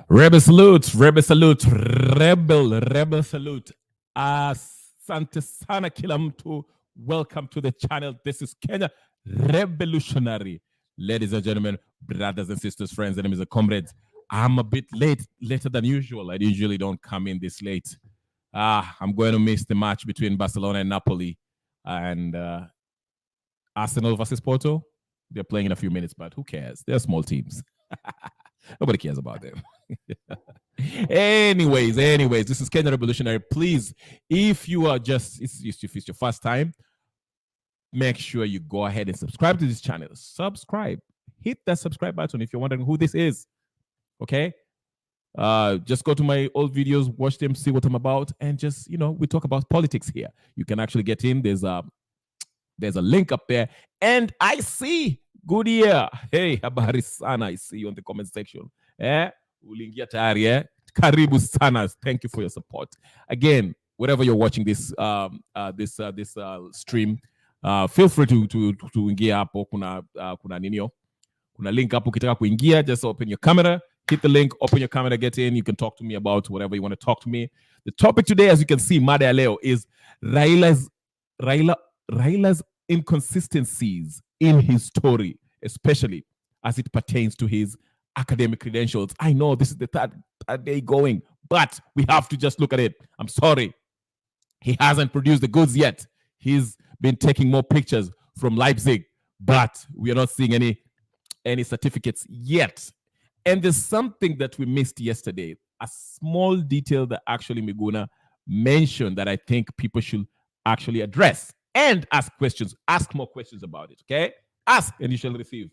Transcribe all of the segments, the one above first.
Rebel salute, rebel salute, rebel salute. Asante sana kila mtu. Welcome to the channel. This is Kenya Revolutionary. Ladies and gentlemen, brothers and sisters, friends, enemies and comrades. I'm a bit late, later than usual. I usually don't come in this late. I'm going to miss the match between Barcelona and Napoli. And Arsenal versus Porto. They're playing in a few minutes, but who cares? They're small teams. Nobody cares about them. anyways, this is Kenya Revolutionary. Please, if you are just, if it's your first time, make sure you go ahead and subscribe to this channel. Subscribe. Hit that subscribe button if you're wondering who this is. Okay? Just go to my old videos, watch them, see what I'm about, and just, we talk about politics here. You can actually get in. There's a link up there. And I see good year. Hey, habari sana. I see you on the comment section. Ulingia tayari, Karibu sana. Thank you for your support. Again, wherever you're watching this stream, feel free to ingia hapo. Kuna ninio. Kuna link hapo ukitaka kuingia. Just open your camera, hit the link, open your camera, get in. You can talk to me about whatever you want to talk to me. The topic today, as you can see, mada ya leo is Raila's inconsistencies in his story, especially as it pertains to his academic credentials. I know this is the third day going, but we have to just look at it. I'm sorry. He hasn't produced the goods yet. He's been taking more pictures from Leipzig, but we are not seeing any certificates yet. And there's something that we missed yesterday, a small detail that actually Miguna mentioned that I think people should actually address and ask questions. Ask more questions about it, okay? Ask and you shall receive.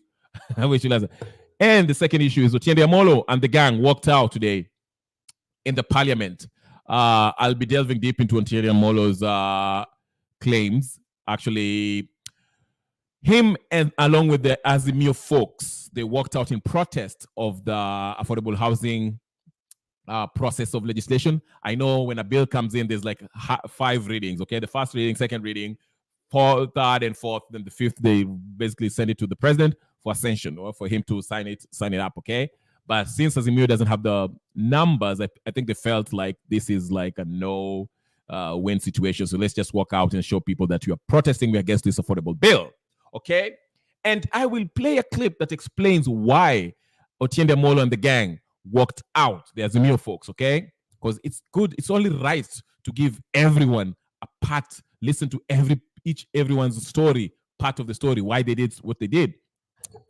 And the second issue is Otiende Amollo and the gang walked out today in the parliament. I'll be delving deep into Otiende Amollo's claims. Actually, him and along with the Azimio folks, they walked out in protest of the affordable housing process of legislation. I know when a bill comes in, there's like 5 readings, okay? The first reading, second reading, third and fourth, then the fifth, they basically send it to the president for ascension or for him to sign it up, okay? But since Azimio doesn't have the numbers, I think they felt like this is like a no-win situation. So let's just walk out and show people that you are protesting against this affordable bill, okay? And I will play a clip that explains why Otiende Amollo and the gang walked out, the Azimio folks, okay? Because it's good, it's only right to give everyone a part, listen to everyone's story, part of the story, why they did what they did.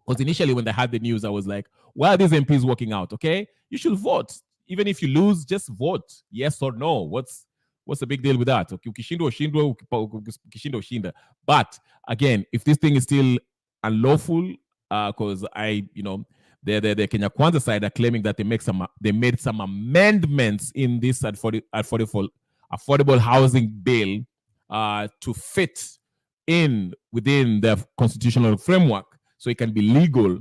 Because initially when they had the news, I was like, why are these MPs walking out, okay? You should vote. Even if you lose, just vote. Yes or no. What's the big deal with that? But again, if this thing is still unlawful, because the Kenya Kwanza side are claiming that they made some amendments in this affordable housing bill to fit within the constitutional framework so it can be legal.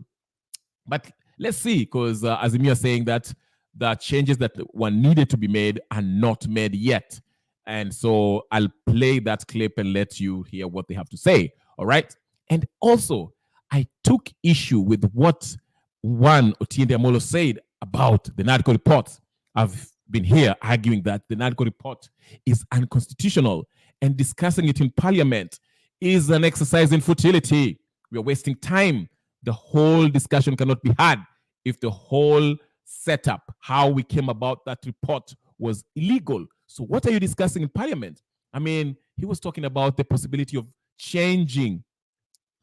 But let's see, because Azimio is saying that the changes that were needed to be made are not made yet. And so I'll play that clip and let you hear what they have to say. All right. And also, I took issue with what one Otiende Amollo said about the NADCO report. I've been here arguing that the NADCO report is unconstitutional, and discussing it in parliament is an exercise in futility. We are wasting time. The whole discussion cannot be had if the whole setup, how we came about that report, was illegal. So what are you discussing in parliament? I mean, he was talking about the possibility of changing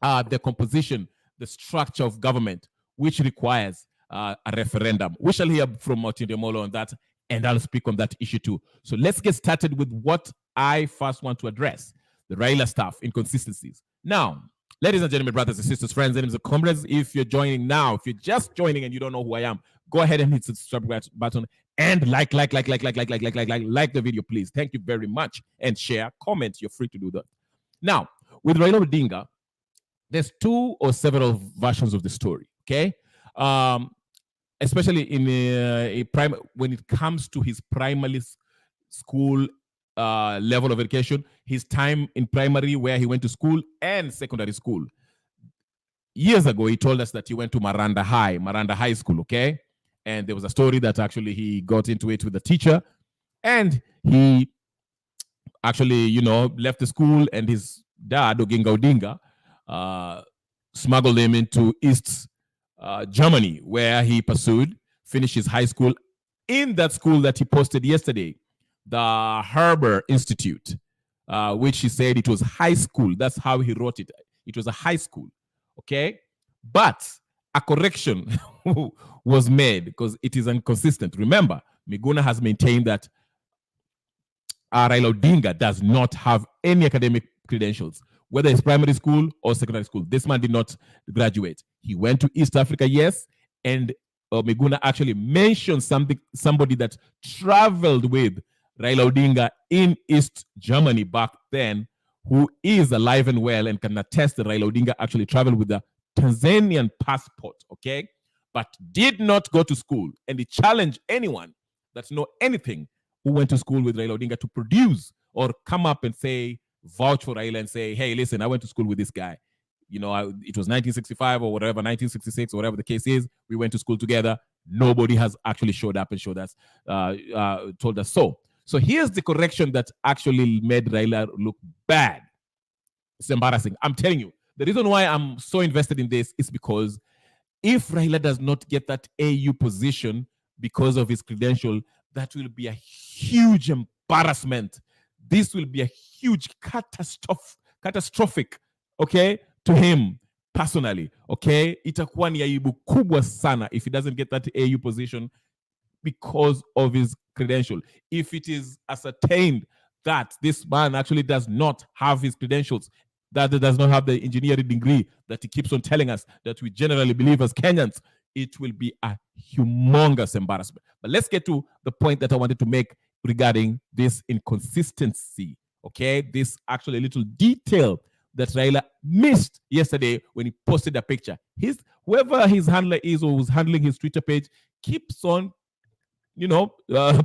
the composition, the structure of government, which requires a referendum. We shall hear from Otiende Amollo on that, and I'll speak on that issue too. So let's get started with what I first want to address, the Raila stuff, inconsistencies. Now, ladies and gentlemen, brothers and sisters, friends, enemies and comrades, if you're joining now, if you're just joining and you don't know who I am, go ahead and hit the subscribe button and like the video, please. Thank you very much. And share, comment. You're free to do that. Now, with Raila Odinga, there's 2 or several versions of the story, okay? Especially in when it comes to his primary school level of education, his time in primary where he went to school and secondary school. Years ago, he told us that he went to Maranda High School, okay? And there was a story that actually he got into it with the teacher, and he actually, left the school, and his dad, Oginga Odinga, smuggled him into East Germany, where he finished his high school in that school that he posted yesterday, the Herber Institute, which he said it was high school. That's how he wrote it. It was a high school, okay? But a correction was made because it is inconsistent. Remember, Miguna has maintained that Raila Odinga does not have any academic credentials, whether it's primary school or secondary school. This man did not graduate. He went to East Africa, yes, and Miguna actually mentioned somebody that traveled with Raila Odinga in East Germany back then, who is alive and well and can attest that Raila Odinga actually traveled with a Tanzanian passport, okay, but did not go to school. And he challenged anyone that know anything who went to school with Raila Odinga to produce or come up and say, vouch for Raila and say, hey, listen, I went to school with this guy. It was 1965 or whatever, 1966 or whatever the case is. We went to school together. Nobody has actually showed up and showed us, told us so. So here's the correction that actually made Raila look bad. It's embarrassing. I'm telling you, the reason why I'm so invested in this is because if Raila does not get that AU position because of his credential, that will be a huge embarrassment. This will be a huge catastrophic, okay, to him personally, okay? Itakuwa ni aibu kubwa sana if he doesn't get that AU position because of his credential. If it is ascertained that this man actually does not have his credentials, that does not have the engineering degree that he keeps on telling us that we generally believe as Kenyans, it will be a humongous embarrassment. But let's get to the point that I wanted to make regarding this inconsistency, okay? This actually little detail that Raila missed yesterday when he posted a picture. Whoever his handler is or who's handling his Twitter page keeps on,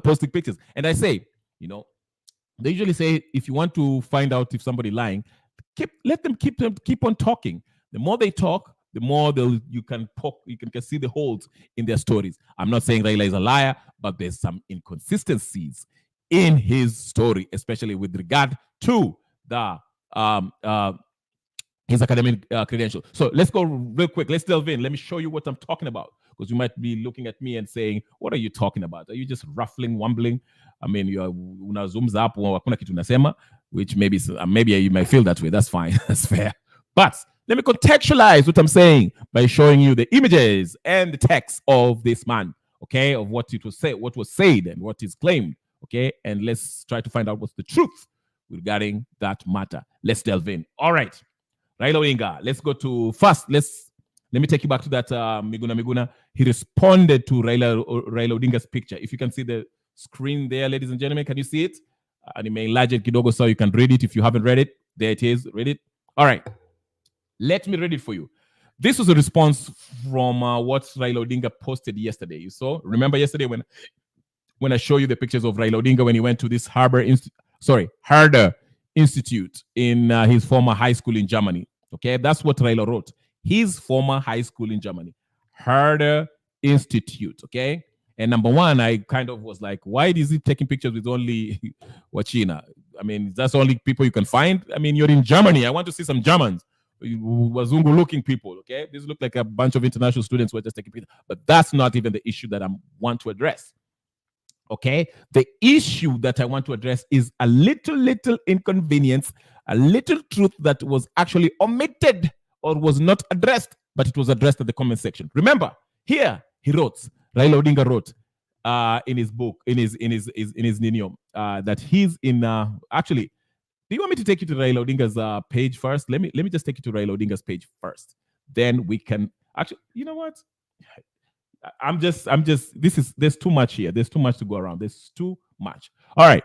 posting pictures. And I say, they usually say if you want to find out if somebody lying, let them keep on talking. The more they talk, the more you can see the holes in their stories. I'm not saying Raila is a liar, but there's some inconsistencies in his story, especially with regard to the his academic credential. So let's go real quick. Let's delve in. Let me show you what I'm talking about, because you might be looking at me and saying, what are you talking about? Are you just ruffling, wumbling? I mean, you're unazungumza hapo hakuna kitu unasema, which maybe you might feel that way. That's fine. That's fair. But let me contextualize what I'm saying by showing you the images and the text of this man, okay, of what was said and what is claimed, okay, and let's try to find out what's the truth regarding that matter. Let's delve in. All right, Raila Odinga. Let's go to first. Let me take you back to that Miguna. He responded to Raila Odinga's picture. If you can see the screen there, ladies and gentlemen, can you see it? And it may enlarge it kidogo so you can read it if you haven't read it. There it is. Read it. All right. Let me read it for you. This was a response from what Raila Odinga posted yesterday. You saw? Remember yesterday when I show you the pictures of Raila Odinga when he went to this Herder Institute in his former high school in Germany. Okay, that's what Raila wrote. His former high school in Germany, Herder Institute. Okay, and number one, I kind of was like, why is he taking pictures with only Wachina? I mean, that's only people you can find. I mean, you're in Germany. I want to see some Germans. Wazungu looking people, okay? These look like a bunch of international students who are just taking pictures. But that's not even the issue that I want to address. Okay? The issue that I want to address is a little inconvenience, a little truth that was actually omitted or was not addressed, but it was addressed at the comment section. Remember, here he wrote, Raila Odinga wrote in his book, in his Ninium, that he's in actually. Do you want me to take you to Raila Odinga's page first? Let me just take you to Raila Odinga's page first. Then we can actually, you know what? There's too much here. There's too much to go around. There's too much. All right.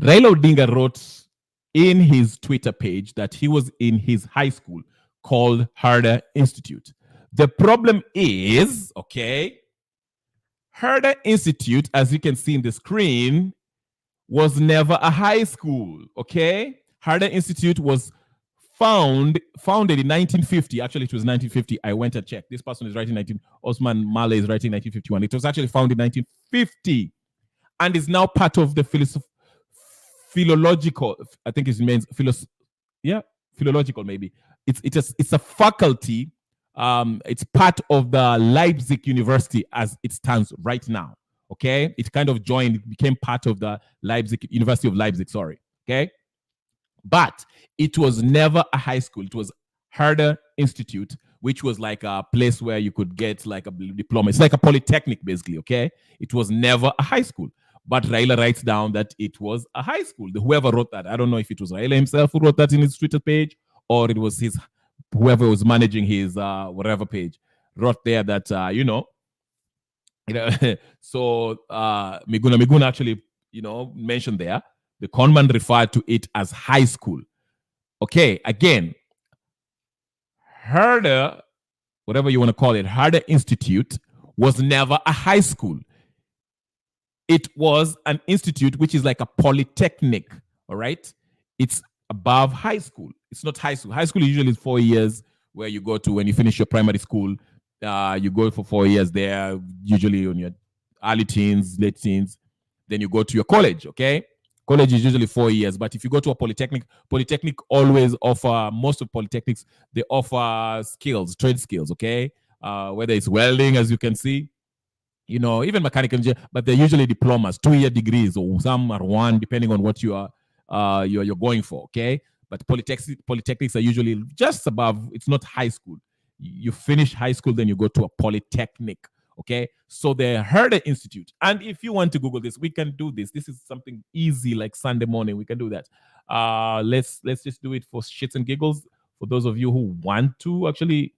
Raila Odinga wrote in his Twitter page that he was in his high school called Herder Institute. The problem is, okay, Herder Institute, as you can see in the screen, was never a high school, okay? Herder Institute was founded in 1950. Actually, it was 1950. I went and checked. This person is writing 19. Osman Male is writing 1951. It was actually founded in 1950, and is now part of the philological. I think it means philological maybe. It's a faculty. It's part of the Leipzig University as it stands right now. Okay, it kind of joined. It became part of the Leipzig University of Leipzig. Sorry. Okay. But it was never a high school. It was Herder Institute, which was like a place where you could get like a diploma. It's like a polytechnic, basically, okay? It was never a high school. But Raila writes down that it was a high school. Whoever wrote that, I don't know if it was Raila himself who wrote that in his Twitter page, or it was whoever was managing his whatever page, wrote there that, so Miguna actually, mentioned there, the conman referred to it as high school. Okay, again, Herder, whatever you want to call it, Herder Institute was never a high school. It was an institute which is like a polytechnic, all right? It's above high school. It's not high school. High school usually is 4 years where you go to when you finish your primary school. You go for 4 years there, usually on your early teens, late teens. Then you go to your college, okay? College is usually 4 years, but if you go to a polytechnic always offer, most of polytechnics, they offer skills, trade skills, okay? Whether it's welding, as you can see, even mechanical engineering, but they're usually diplomas, 2-year degrees, or some are 1, depending on what you're going for, okay? But polytechnics are usually just above, it's not high school. You finish high school, then you go to a polytechnic. Okay, so the Herder Institute. And if you want to Google this, we can do this. This is something easy, like Sunday morning. We can do that. Let's just do it for shits and giggles. For those of you who want to actually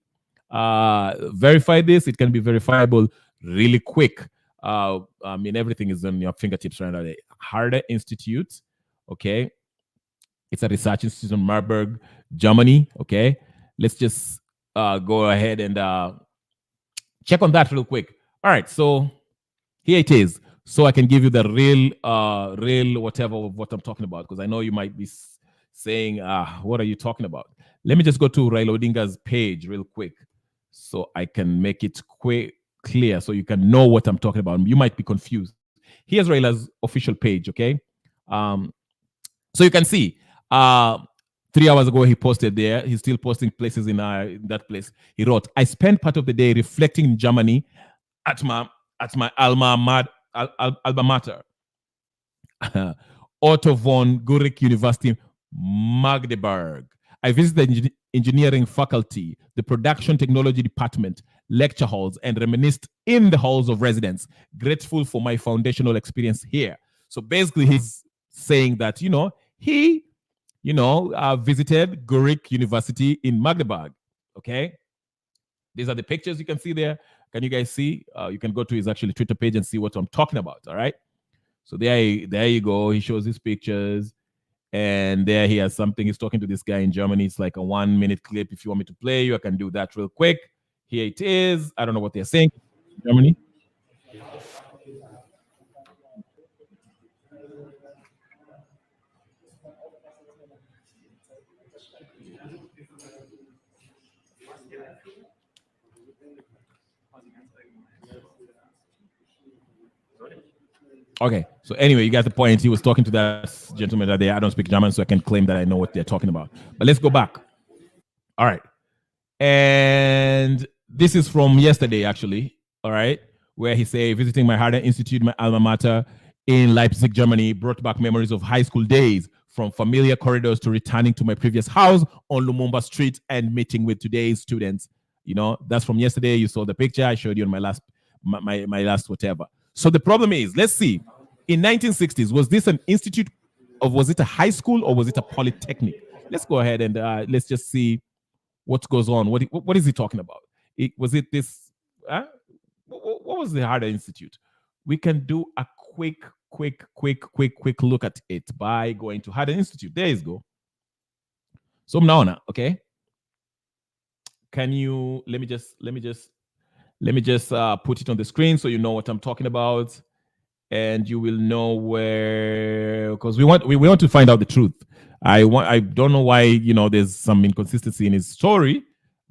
verify this, it can be verifiable really quick. Everything is on your fingertips right now. Herder Institute. Okay, it's a research institute in Marburg, Germany. Okay, let's just go ahead and check on that real quick. All right, so here it is. So I can give you the real whatever of what I'm talking about, because I know you might be saying, what are you talking about? Let me just go to Raila Odinga's page real quick so I can make it clear so you can know what I'm talking about. You might be confused. Here's Raila's official page, okay? So you can see, 3 hours ago, he posted there. He's still posting places in that place. He wrote, "I spent part of the day reflecting in Germany at my alma mater, Otto von Guericke University, Magdeburg. I visited the engineering faculty, the production technology department, lecture halls, and reminisced in the halls of residence. Grateful for my foundational experience here." So basically, he's saying that, he visited Guericke University in Magdeburg. Okay, these are the pictures you can see there. Can you guys see? You can go to his actually Twitter page and see what I'm talking about. All right. So there you go. He shows his pictures, and there he has something. He's talking to this guy in Germany. It's like a 1-minute clip. If you want me to play you, I can do that real quick. Here it is. I don't know what they're saying. Germany. Okay, so anyway, you got the point. He was talking to that gentleman that day. I don't speak German, so I can claim that I know what they're talking about. But let's go back. All right. And this is from yesterday, actually. All right. Where he say, visiting my Herder Institute, my alma mater in Leipzig, Germany, brought back memories of high school days, from familiar corridors to returning to my previous house on Lumumba Street and meeting with today's students. That's from yesterday. You saw the picture I showed you on my last whatever. So the problem is, let's see, in 1960s, was this an institute, or was it a high school, or was it a polytechnic? Let's go ahead and let's just see what goes on. What is he talking about? Was it this? What was the Herder Institute? We can do a quick look at it by going to Herder Institute. There you go. So now, okay. Can you let me just put it on the screen so you know what I'm talking about, and you will know where, because we want to find out the truth. I don't know why, there's some inconsistency in his story,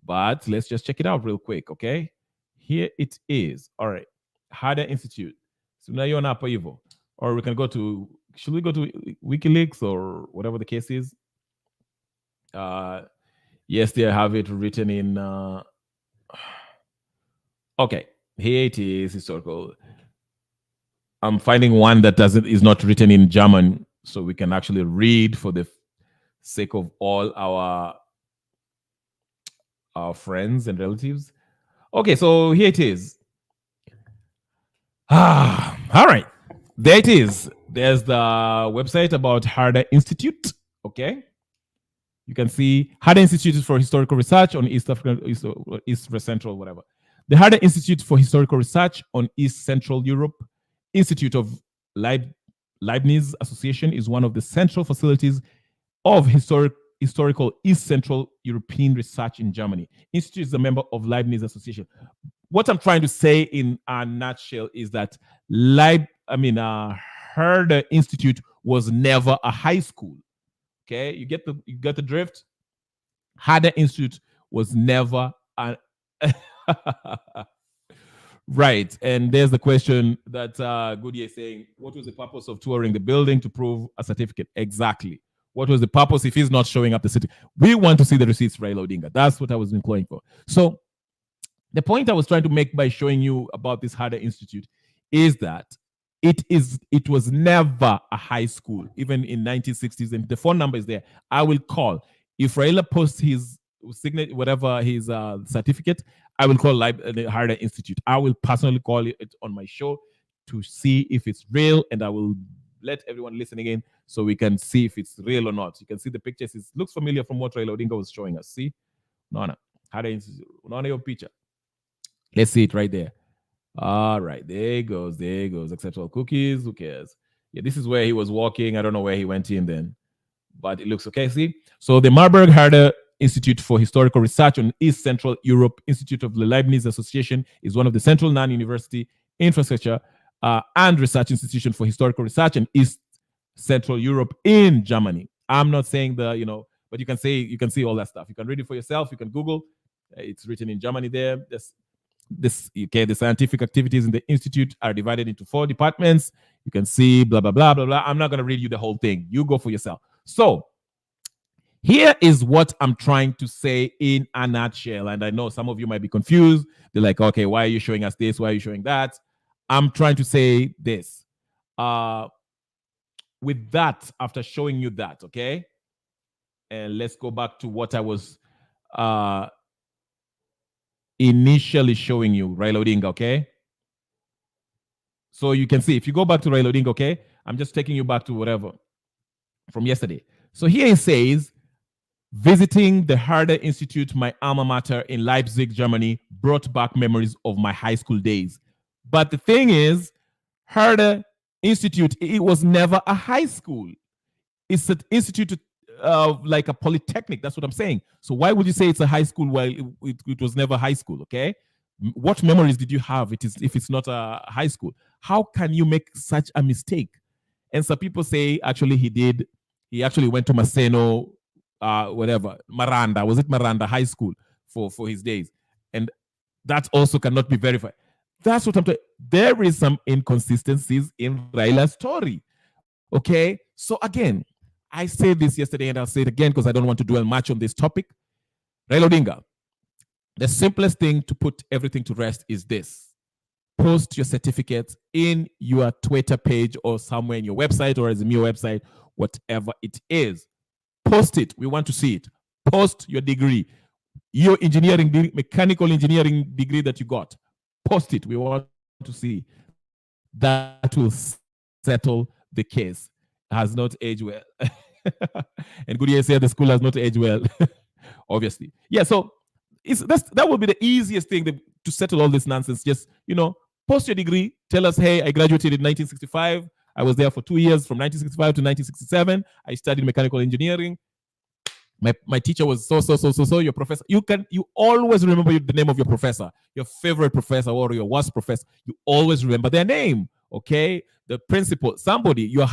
but let's just check it out real quick, okay? Here it is. All right. Harder Institute. So now you're on hivyo. Or we can go to, should we go to WikiLeaks or whatever the case is? Yes, they have it written in okay. Here it is, historical. I'm finding one that is not written in German, so we can actually read for the sake of all our friends and relatives. Okay, so here it is. All right. There it is. There's the website about Harder Institute. Okay. You can see Harder Institute for Historical Research on East African, East Central, whatever. The Harder Institute for Historical Research on East Central Europe, Institute of Leibniz Association, is one of the central facilities of historical East Central European research in Germany. Institute is a member of Leibniz Association. What I'm trying to say in a nutshell is that Herder Institute was never a high school. Okay, you get the drift. Herder Institute was never a right. And there's the question that Goodyear is saying: what was the purpose of touring the building to prove a certificate? Exactly. What was the purpose if he's not showing up the city? We want to see the receipts, Raila Odinga. That's what I was employing for. So the point I was trying to make by showing you about this Harder Institute is that it was never a high school, even in 1960s, and the phone number is there. I will call. If Raila posts his signature, whatever his certificate, I will call the Harder Institute. I will personally call it on my show to see if it's real, and I will let everyone listening in so we can see if it's real or not. You can see the pictures. It looks familiar from what Raila Odinga was showing us. See? No. Harder Institute. No, your picture. Let's see it right there. All right, there it goes. Accept all cookies. Who cares? Yeah, this is where he was walking. I don't know where he went in then, but it looks okay. See? So the Marburg Harder Institute for Historical Research on East Central Europe, Institute of the Leibniz Association, is one of the central non-university infrastructure and research institution for historical research in East Central Europe in Germany. I'm not saying but you can see all that stuff. You can read it for yourself. You can Google. It's written in Germany there. The scientific activities in the institute are divided into 4 departments. You can see blah blah blah blah blah. I'm not going to read you the whole thing. You go for yourself. So here is what I'm trying to say in a nutshell. And I know some of you might be confused. They're like, okay, why are you showing us this? Why are you showing that? I'm trying to say this. With that, after showing you that, okay? And let's go back to what I was initially showing you, Raila Odinga, okay? So you can see, if you go back to Raila Odinga, okay? I'm just taking you back to whatever from yesterday. So here it says, visiting the Herder Institute, my alma mater in Leipzig, Germany, brought back memories of my high school days. But the thing is, Herder Institute, it was never a high school. It's an institute like a polytechnic. That's what I'm saying. So why would you say it's a high school while it was never high school? Okay, what memories did you have? If it's not a high school, how can you make such a mistake? And some people say actually he actually went to Maseno, whatever, Miranda. Was it Miranda High School for his days? And that also cannot be verified. That's what I'm talking. There is some inconsistencies in Raila's story. Okay, so again, I said this yesterday and I'll say it again because I don't want to dwell much on this topic. Raila Odinga, the simplest thing to put everything to rest is this. Post your certificates in your Twitter page or somewhere in your website or Azimio website, whatever it is. Post it. We want to see it. Post your degree, your mechanical engineering degree that you got. Post it. We want to see. That will settle the case. Has not aged well. And Goodyear said the school has not aged well. Obviously. Yeah, so that would be the easiest thing to settle all this nonsense. Just, post your degree. Tell us, hey, I graduated in 1965. I was there for 2 years from 1965 to 1967. I studied mechanical engineering. My teacher was so. Your professor, you always remember the name of your professor, your favorite professor or your worst professor. You always remember their name. Okay, the principal, somebody, your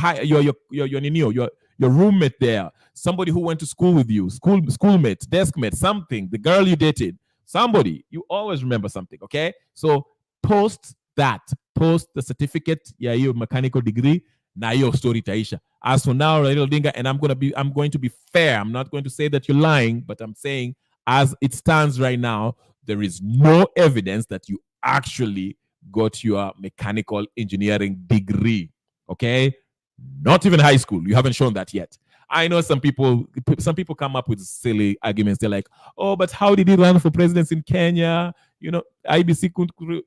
your roommate there, somebody who went to school with you, schoolmate, deskmate, something, the girl you dated, somebody. You always remember something, okay? So post that. Post the certificate, yeah, your mechanical degree, now your story taisha. As for now, Raila Odinga, and I'm going to be fair. I'm not going to say that you're lying, but I'm saying as it stands right now, there is no evidence that you actually got your mechanical engineering degree. Okay? Not even high school. You haven't shown that yet. I know some people come up with silly arguments. They're like, oh, but how did he run for president in Kenya? You know, IBC couldn't.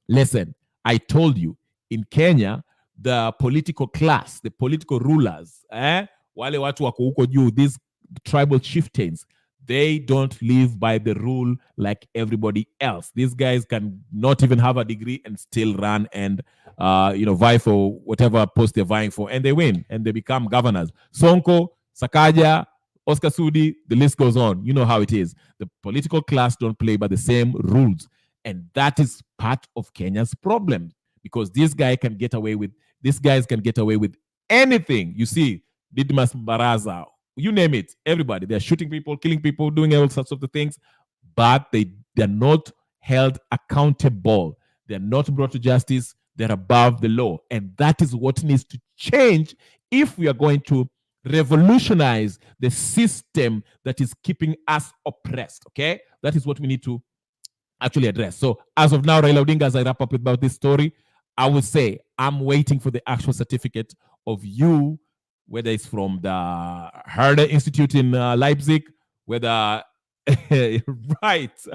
Listen, I told you, in Kenya, the political class, the political rulers, wale watu wako huko juu, these tribal chieftains, they don't live by the rule like everybody else. These guys can not even have a degree and still run and vie for whatever post they're vying for, and they win and they become governors. Sonko, Sakaja, Oscar Sudi, the list goes on. You know how it is. The political class don't play by the same rules. And that is part of Kenya's problem, because these guys can get away with anything. You see, Didmas Baraza, you name it, everybody. They're shooting people, killing people, doing all sorts of the things, but they're not held accountable. They're not brought to justice. They're above the law. And that is what needs to change if we are going to revolutionize the system that is keeping us oppressed. Okay? That is what we need to actually address. So as of now, Raila Odinga, as I wrap up about this story, I would say I'm waiting for the actual certificate of you, whether it's from the Herder Institute in Leipzig, whether right,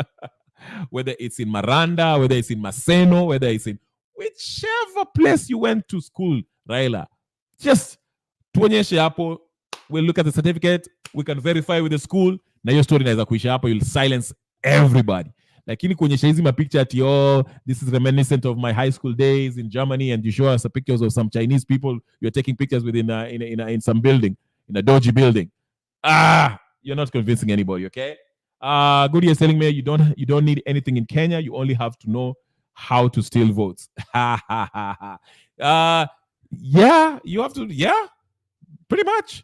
whether it's in Maranda, whether it's in Maseno, whether it's in whichever place you went to school, Raila. Just tuonyeshe hapo. We'll look at the certificate. We can verify with the school. Na hiyo story inaweza kuisha hapo. You'll silence everybody. Lakini kuonyesha hizi mapicture ati, oh, this is reminiscent of my high school days in Germany, and you show us pictures of some Chinese people you're taking pictures with in some building, in a dodgy building. You're not convincing anybody, okay? Goody is telling me you don't need anything in Kenya. You only have to know how to steal votes. Yeah, you have to, yeah, pretty much.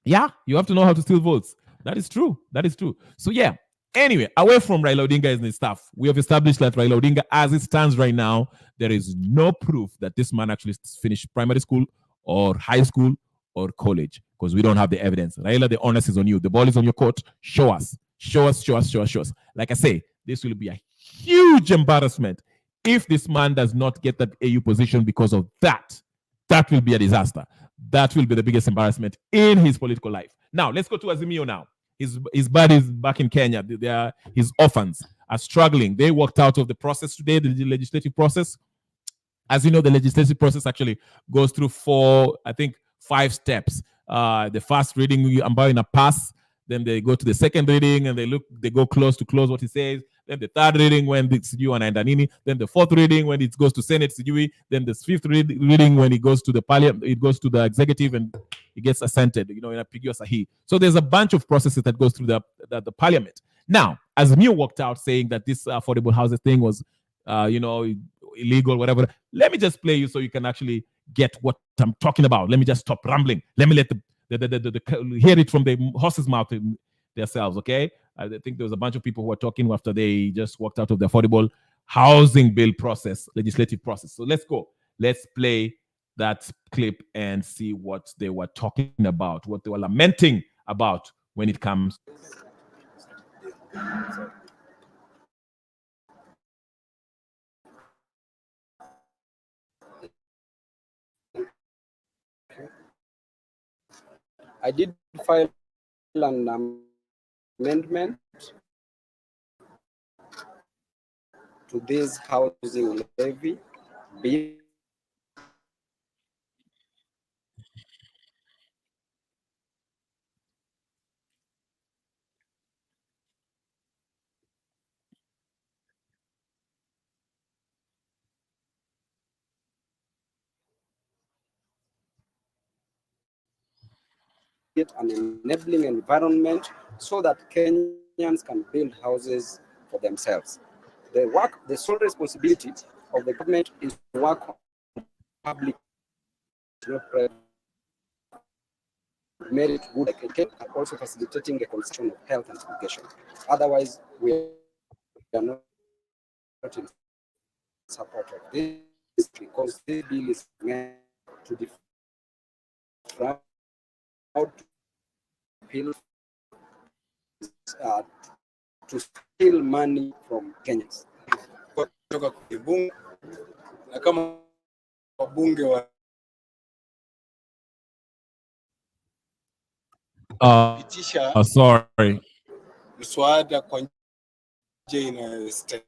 Yeah, you have to know how to steal votes. That is true. That is true. So yeah, anyway, away from Raila Odinga and his stuff, we have established that Raila Odinga, as it stands right now, there is no proof that this man actually finished primary school or high school or college, because we don't have the evidence. Raila, the onus is on you. The ball is on your court. Show us. Show us, show us, show us, show us. Like I say, this will be a huge embarrassment if this man does not get that AU position because of that. That will be a disaster. That will be the biggest embarrassment in his political life. Now, let's go to Azimio now. His buddies back in Kenya, his orphans are struggling. They walked out of the process today, the legislative process. As you know, the legislative process actually goes through 5 steps. The first reading, I'm buying a pass. Then they go to the second reading and they go close what he says. Then the third reading when it's you and Danini. Then the fourth reading when it goes to Senate, then the fifth reading when it goes to the parliament, it goes to the executive and it gets assented, in a pigio sahi. So there's a bunch of processes that goes through the parliament. Now, Azimio walked out saying that this affordable housing thing was, illegal, whatever. Let me just play you so you can actually get what I'm talking about. Let me just stop rambling. Let me let the hear it from the horse's mouth themselves, okay? I think there was a bunch of people who were talking after they just walked out of the affordable housing bill process, legislative process. So let's go. Let's play that clip and see what they were talking about, what they were lamenting about when it comes. I did file an amendment to this housing levy bill. An enabling environment so that Kenyans can build houses for themselves. The sole responsibility of the government is to work on public, not private. merit good education and also facilitating a consumption of health and education. Otherwise, we are not in support of this because this bill is meant to defraud, to steal money from Kenyans. Kutoka kwenye bunge na kama wabunge wa pitisha sorry. mswada kwa njia inayostahili.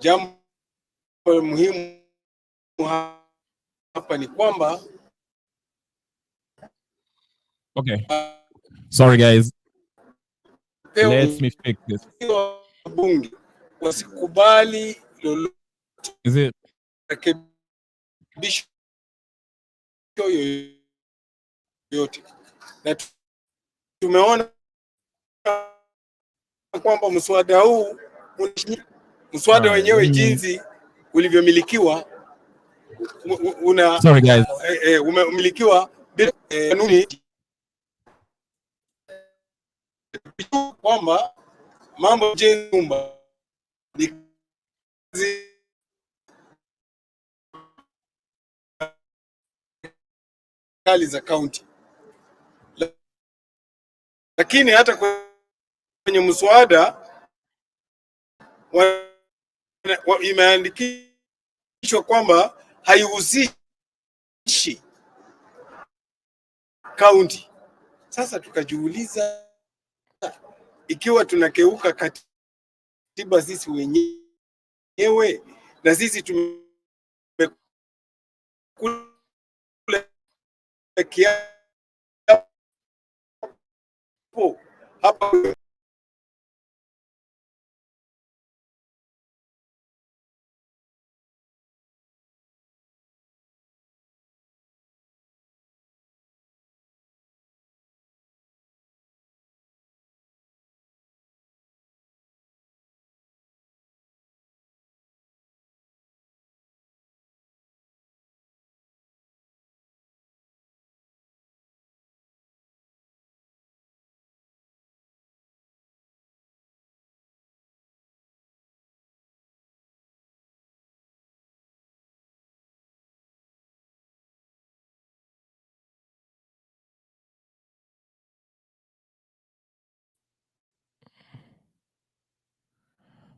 Jambo muhimu hapa ni kwamba Okay. Sorry guys. Let me fix this. Bunge wasikubali lolote. Is it? Rekebisho yoyote. Na tumeona kwamba mswada huu wenyewe jinsi ulivyomilikiwa Sorry guys. Umemilikiwa bila kanuni kwamba mambo je nyumba ni kali za county, lakini hata kwenye mswada imeandikishwa kwamba haihusishi county. Sasa tukajiuliza, ikiwa tunakeuka katiba sisi wenyewe na sisi tumekula kiapo hapa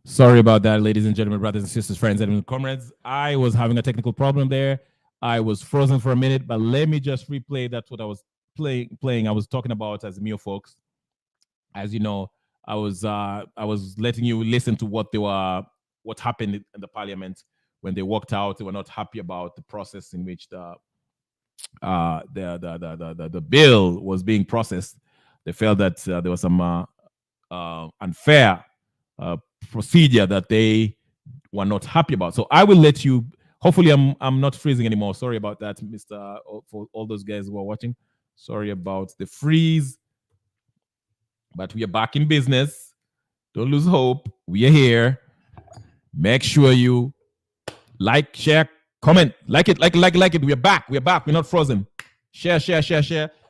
Sorry about that, ladies and gentlemen, brothers and sisters, friends and comrades. I was having a technical problem there. I was frozen for a minute, but let me just replay. That's what I was playing. I was talking about Azimio folks. As you know, I was letting you listen to what happened in the parliament when they walked out. They were not happy about the process in which the bill was being processed. They felt that there was some unfair procedure that they were not happy about. So I will let you. Hopefully, I'm not freezing anymore. Sorry about that, Mr. For all those guys who are watching. Sorry about the freeze, but we are back in business. Don't lose hope. We are here. Make sure you like, share, comment, like it. We are back. We're not frozen. Share,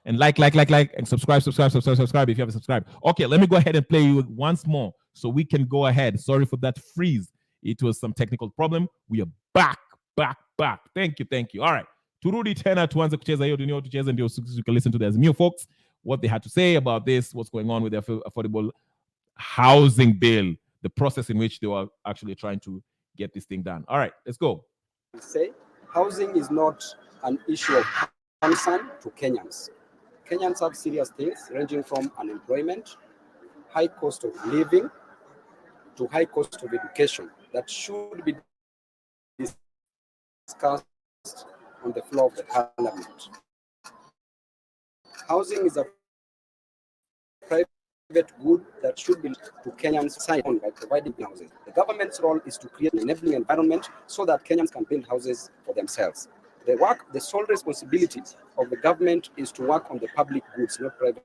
and like, and subscribe if you haven't subscribed. Okay, let me go ahead and play you once more so we can go ahead. Sorry for that freeze. It was some technical problem. We are back. Thank you. All right. Turudi tena tuanze kucheza hiyo dunia tucheze ndio you can listen to the Azimio folks, what they had to say about this, what's going on with the affordable housing bill, the process in which they were actually trying to get this thing done. All right, let's go. Say housing is not an issue of concern to Kenyans. Kenyans have serious things ranging from unemployment, high cost of living, to high cost of education that should be discussed on the floor of the parliament. Housing is a private good that should be to Kenyans side on by providing houses. The government's role is to create an enabling environment so that Kenyans can build houses for themselves. The sole responsibility of the government is to work on the public goods, not private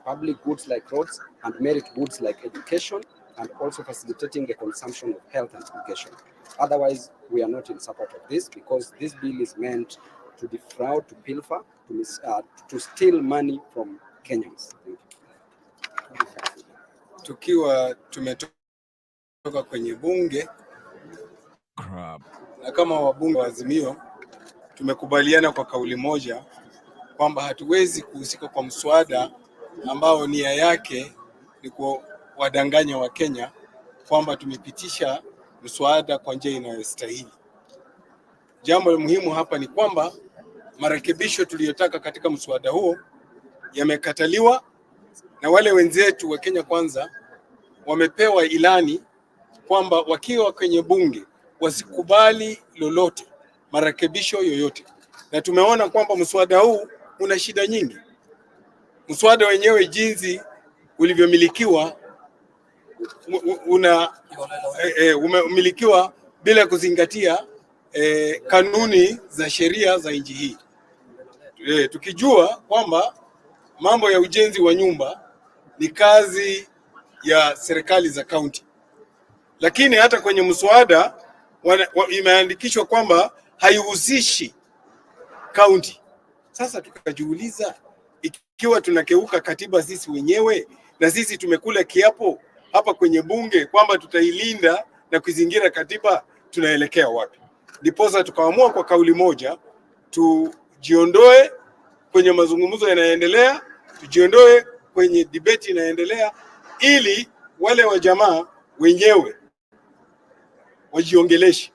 public goods like roads, and merit goods like education, and also facilitating the consumption of health and education. Otherwise, we are not in support of this, because this bill is meant to defraud, to pilfer, to steal money from Kenyans. Thank you. Tukiwa tumetoka kwenye bunge na kama wabunge wa Azimio tumekubaliana kwa kauli moja kwamba hatuwezi kuhusika kwa mswada ambao nia yake ni kuwadanganya wa Kenya kwamba tumepitisha mswada kwa njia inayostahili. Jambo muhimu hapa ni kwamba marekebisho tuliyotaka katika mswada huo yamekataliwa, na wale wenzetu wa Kenya Kwanza wamepewa ilani kwamba wakiwa kwenye bunge wasikubali lolote, marekebisho yoyote. Na tumeona kwamba mswada huu una shida nyingi. Mswada wenyewe jinsi ulivyomilikiwa umemilikiwa bila kuzingatia kanuni za sheria za nchi hii. Tukijua kwamba mambo ya ujenzi wa nyumba ni kazi ya serikali za kaunti, lakini hata kwenye mswada imeandikishwa kwamba haihusishi kaunti. Sasa tukajiuliza, ikiwa tunakeuka katiba sisi wenyewe na sisi tumekula kiapo hapa kwenye bunge kwamba tutailinda na kuzingira katiba, tunaelekea wapi? Ndiposa tukaamua kwa kauli moja tujiondoe kwenye mazungumzo yanayoendelea, tujiondoe kwenye debate inayoendelea, ili wale wa jamaa wenyewe wajiongeleshe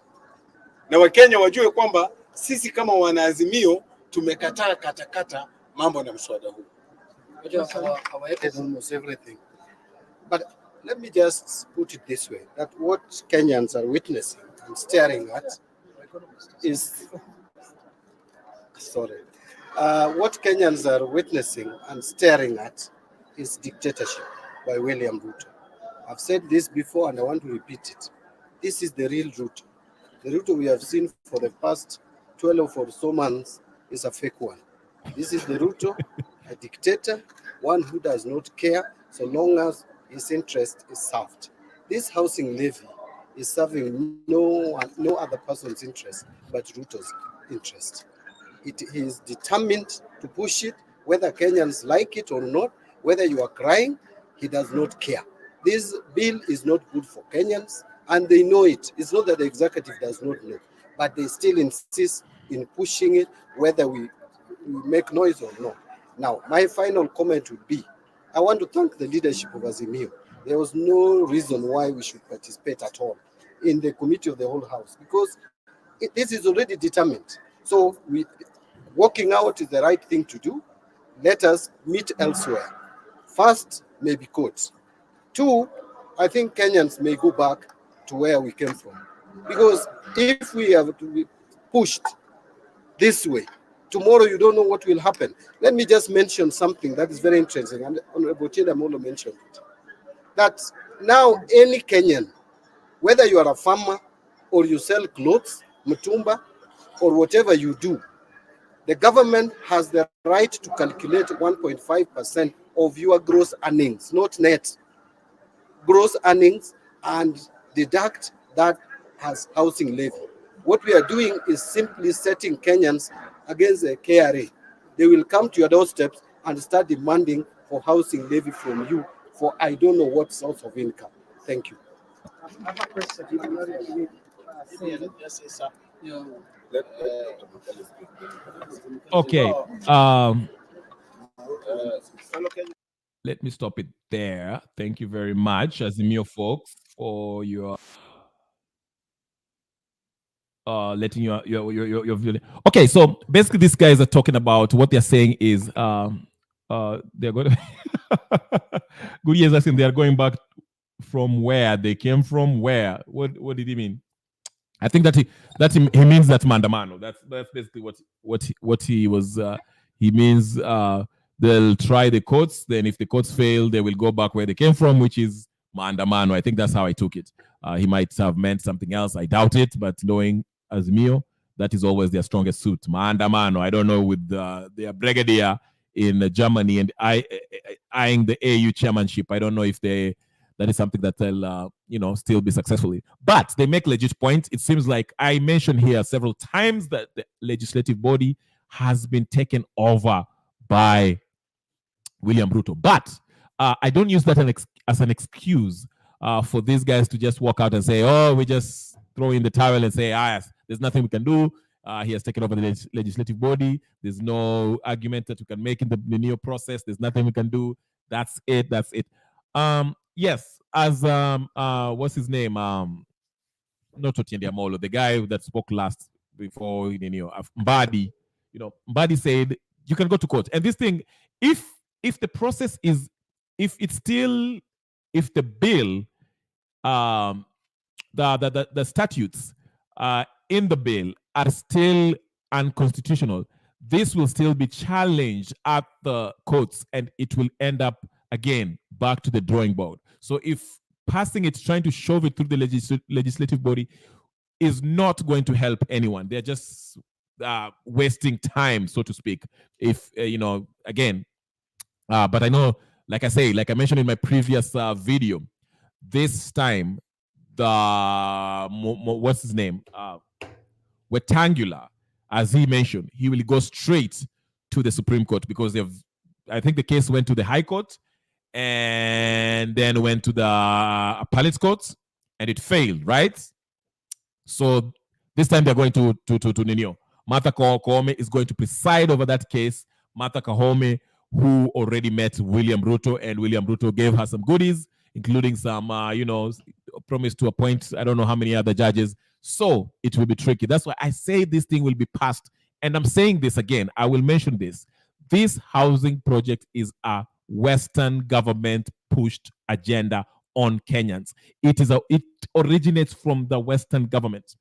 na Wakenya wajue kwamba sisi kama wanaazimio tumekataa katakata mambo na mswada huu. Almost everything. But let me just put it this way, that what Kenyans are witnessing and staring at is, what Kenyans are witnessing and staring at is dictatorship by William Ruto. I've said this before and I want to repeat it. This is the real Ruto. The Ruto we have seen for the past 12 or so months is a fake one. This is the Ruto, a dictator, one who does not care so long as his interest is served. This housing levy is serving no other person's interest but Ruto's interest. He is determined to push it, whether Kenyans like it or not, whether you are crying, he does not care. This bill is not good for Kenyans, and they know it. It's not that the executive does not know, but they still insist in pushing it, whether we make noise or not. Now, my final comment would be, I want to thank the leadership of Azimio. There was no reason why we should participate at all in the committee of the whole house, because this is already determined. So walking out is the right thing to do. Let us meet elsewhere. First, maybe courts. Two, I think Kenyans may go back to where we came from. Because if we have to be pushed this way, tomorrow you don't know what will happen. Let me just mention something that is very interesting, and Honorable Otiende Amollo mentioned it. That now any Kenyan, whether you are a farmer or you sell clothes, mutumba, or whatever you do, the government has the right to calculate 1.5% of your gross earnings, not net. Gross earnings, and deduct that as housing levy. What we are doing is simply setting Kenyans against the KRA. They will come to your doorsteps and start demanding for housing levy from you for I don't know what source of income. Thank you. I have a question. Okay. Let me stop it there. Thank you very much, Azimio folks, for your letting your view. Okay, so basically these guys are talking about what they're saying is they're going to good years asking they are going back from where they came from. Where? What did he mean? I think that he means that mandamano. That's basically what he was. He means they'll try the courts. Then if the courts fail, they will go back where they came from, which is mandamano. I think that's how I took it. He might have meant something else. I doubt it. But knowing Azimio, that is always their strongest suit. Mandamano. I don't know with their brigadier in Germany and eyeing the AU chairmanship. I don't know if that is something that they'll still be successfully. But they make legit points. It seems like I mentioned here several times that the legislative body has been taken over by William Ruto. But I don't use that as an excuse for these guys to just walk out and say, oh, we just throw in the towel and say, there's nothing we can do. He has taken over the legislative body. There's no argument that we can make in the NEO process. There's nothing we can do. That's it. That's it. Yes, as what's his name? Not Otiende Amollo, the guy that spoke last before NEO, Mbadi. Mbadi said you can go to court. And this thing, if the process is, if the bill, the statutes in the bill are still unconstitutional, this will still be challenged at the courts and it will end up again back to the drawing board. So if passing it, trying to shove it through the legislative body is not going to help anyone. They're just wasting time, so to speak. If, again, but I know, like I mentioned in my previous video, this time, what's his name? Rectangular, as he mentioned, he will go straight to the Supreme Court because I think the case went to the High Court and then went to the appellate courts and it failed, right? So this time they're going to NEO. Martha Koome is going to preside over that case. Martha Koome, who already met William Ruto, and William Ruto gave her some goodies, including some, promise to appoint, I don't know how many other judges. So it will be tricky. That's why I say this thing will be passed. And I'm saying this again. I will mention this. This housing project is a Western government pushed agenda on Kenyans. It originates from the Western government.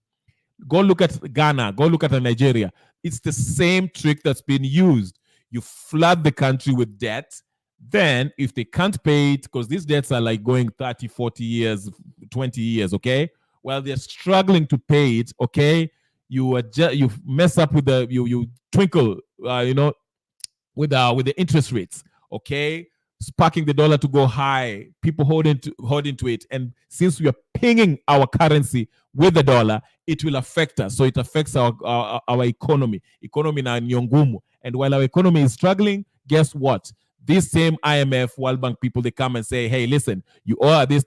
Go look at Ghana. Go look at Nigeria. It's the same trick that's been used. You flood the country with debt. Then if they can't pay it, because these debts are like going 30, 40 years, 20 years, okay? While they're struggling to pay it, okay? You mess up with you twinkle, with the interest rates, okay? Sparking the dollar to go high, people holding to it. And since we are pinging our currency with the dollar, it will affect us. So it affects our economy. Economy na nyongumu. And while our economy is struggling, guess what? These same IMF, World Bank people, they come and say, hey, listen, you owe this.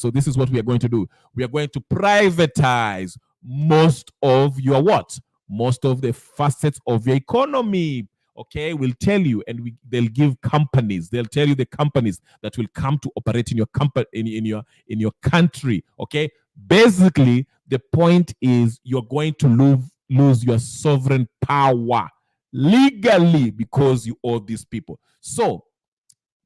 So this is what we are going to do. We are going to privatize most of your what? Most of the facets of your economy. Okay, we'll tell you, and they'll give companies. They'll tell you the companies that will come to operate in your company, in your country. Okay, basically the point is you're going to lose your sovereign power legally because you owe these people. So,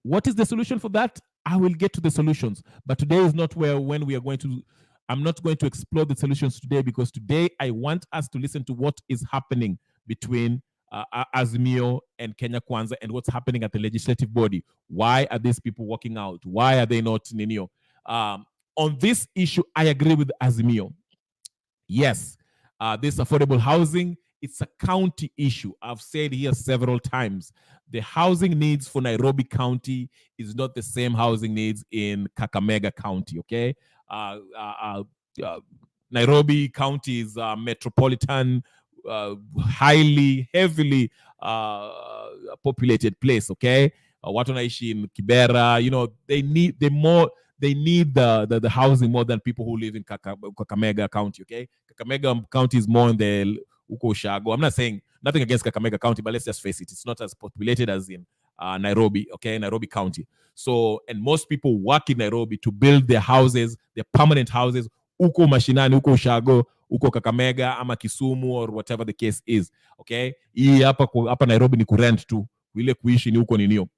what is the solution for that? I will get to the solutions, but today is not when we are going to. I'm not going to explore the solutions today because today I want us to listen to what is happening between Azimio and Kenya Kwanza and what's happening at the legislative body. Why are these people walking out? Why are they not NEO? On this issue, I agree with Azimio. Yes, this affordable housing, it's a county issue. I've said here several times. The housing needs for Nairobi County is not the same housing needs in Kakamega County, okay? Nairobi County is a metropolitan, heavily populated place, okay? Watu wanaishi in Kibera, they need the housing more than people who live in Kakamega County, okay? Kakamega County is more in the Uko Shago. I'm not saying nothing against Kakamega County, but let's just face it, it's not as populated as in Nairobi, okay? Nairobi County. So, and most people work in Nairobi to build their houses, their permanent houses, Uko Mashinani, Uko Shago, Uko Kakamega, ama Kisumu, or whatever the case is, okay? Hii hapa Nairobi ni kurent tu, wile kuishi ni uko ninio.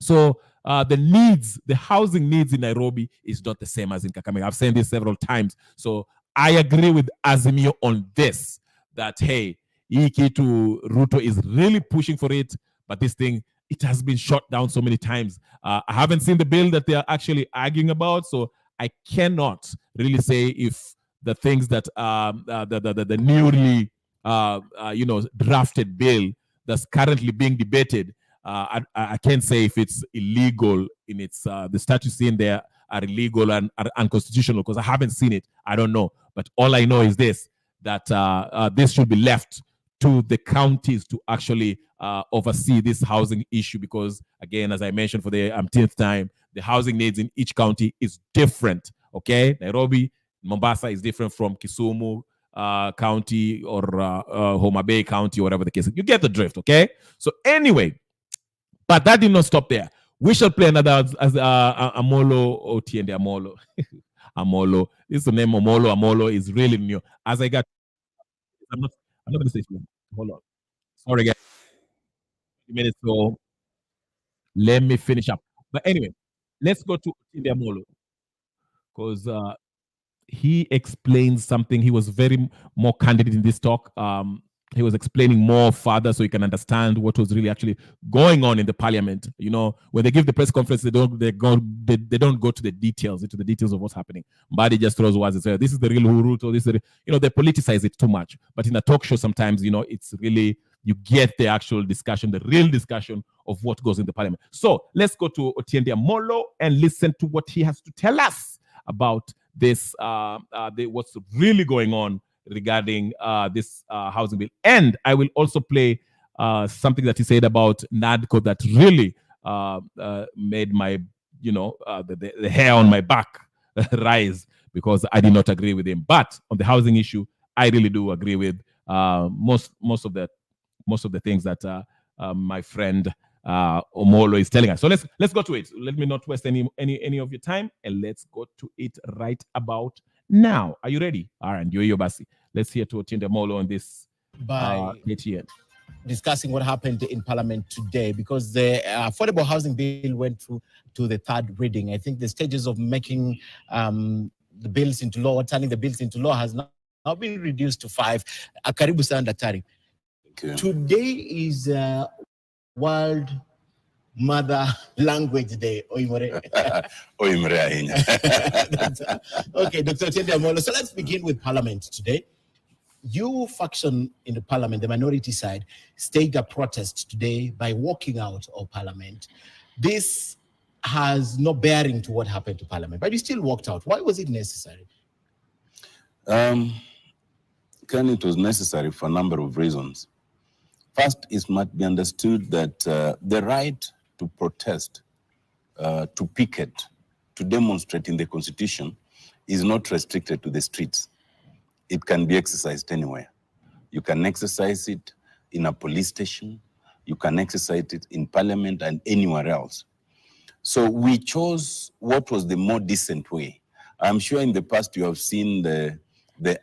So the housing needs in Nairobi is not the same as in Kakamega. I've said this several times. So I agree with Azimio on this, that, hey, hii kitu Ruto is really pushing for it, but this thing, it has been shot down so many times. I haven't seen the bill that they are actually arguing about, so I cannot really say if the things that the newly drafted bill that's currently being debated I can't say if it's illegal in its the statutes in there are illegal and are unconstitutional because I haven't seen it. I don't know, but all I know is this: that this should be left to the counties to actually oversee this housing issue because, again, as I mentioned for the umpteenth time, the housing needs in each county is different. Okay, Nairobi, Mombasa is different from Kisumu County or Homa Bay County, or whatever the case is. You get the drift, okay? So anyway, but that did not stop there. We shall play another as Amollo, Otiende Amollo. Amollo. This is the name Amollo. Amollo is really new. As I got, I'm not going to say it. Hold on. Sorry, guys. 20 minutes, so let me finish up. But anyway, let's go to Otiende Amollo because he explains something. He was very more candid in this talk. He was explaining more further so you can understand what was really actually going on in the parliament. You know, when they give the press conference, they don't go to the details, into the details of what's happening. Mbadi just throws words and says, "This is the real Huruto." This is the, you know, they politicize it too much. But in a talk show, sometimes, you know, it's really, you get the actual discussion, the real discussion of what goes in the parliament. So let's go to Otiende Amollo and listen to what he has to tell us about this, what's really going on regarding this housing bill. And I will also play something that he said about NADCO that really made my, you know, the hair on my back rise because I did not agree with him. But on the housing issue, I really do agree with most of the things that my friend Omolo is telling us. So let's go to it. Let me not waste any of your time, and let's go to it right about now. Are you ready? All right, Basi. Let's hear to Otiende Amollo on this by ATN. Discussing what happened in Parliament today, because the affordable housing bill went through to the third reading. I think the stages of making the bills into law, turning the bills into law, has now been reduced to 5. Karibu sana daktari. Today is World Mother Language Day. Oimore. Oimore. Okay, Dr. Otiende Amollo. So let's begin with Parliament today. You faction in the Parliament, the minority side, staged a protest today by walking out of Parliament. This has no bearing to what happened to Parliament, but you still walked out. Why was it necessary? Ken, it was necessary for a number of reasons. First, it must be understood that the right to protest, to picket, to demonstrate in the Constitution is not restricted to the streets. It can be exercised anywhere. You can exercise it in a police station. You can exercise it in Parliament and anywhere else. So we chose what was the more decent way. I'm sure in the past you have seen the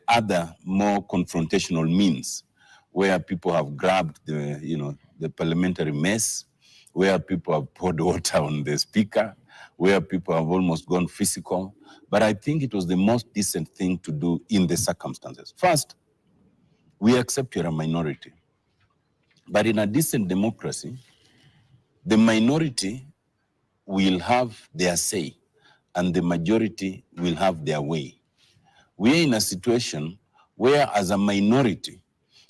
other more confrontational means where people have grabbed the parliamentary mess, where people have poured water on the speaker, where people have almost gone physical. But I think it was the most decent thing to do in the circumstances. First, we accept you're a minority. But in a decent democracy, the minority will have their say and the majority will have their way. We are in a situation where, as a minority,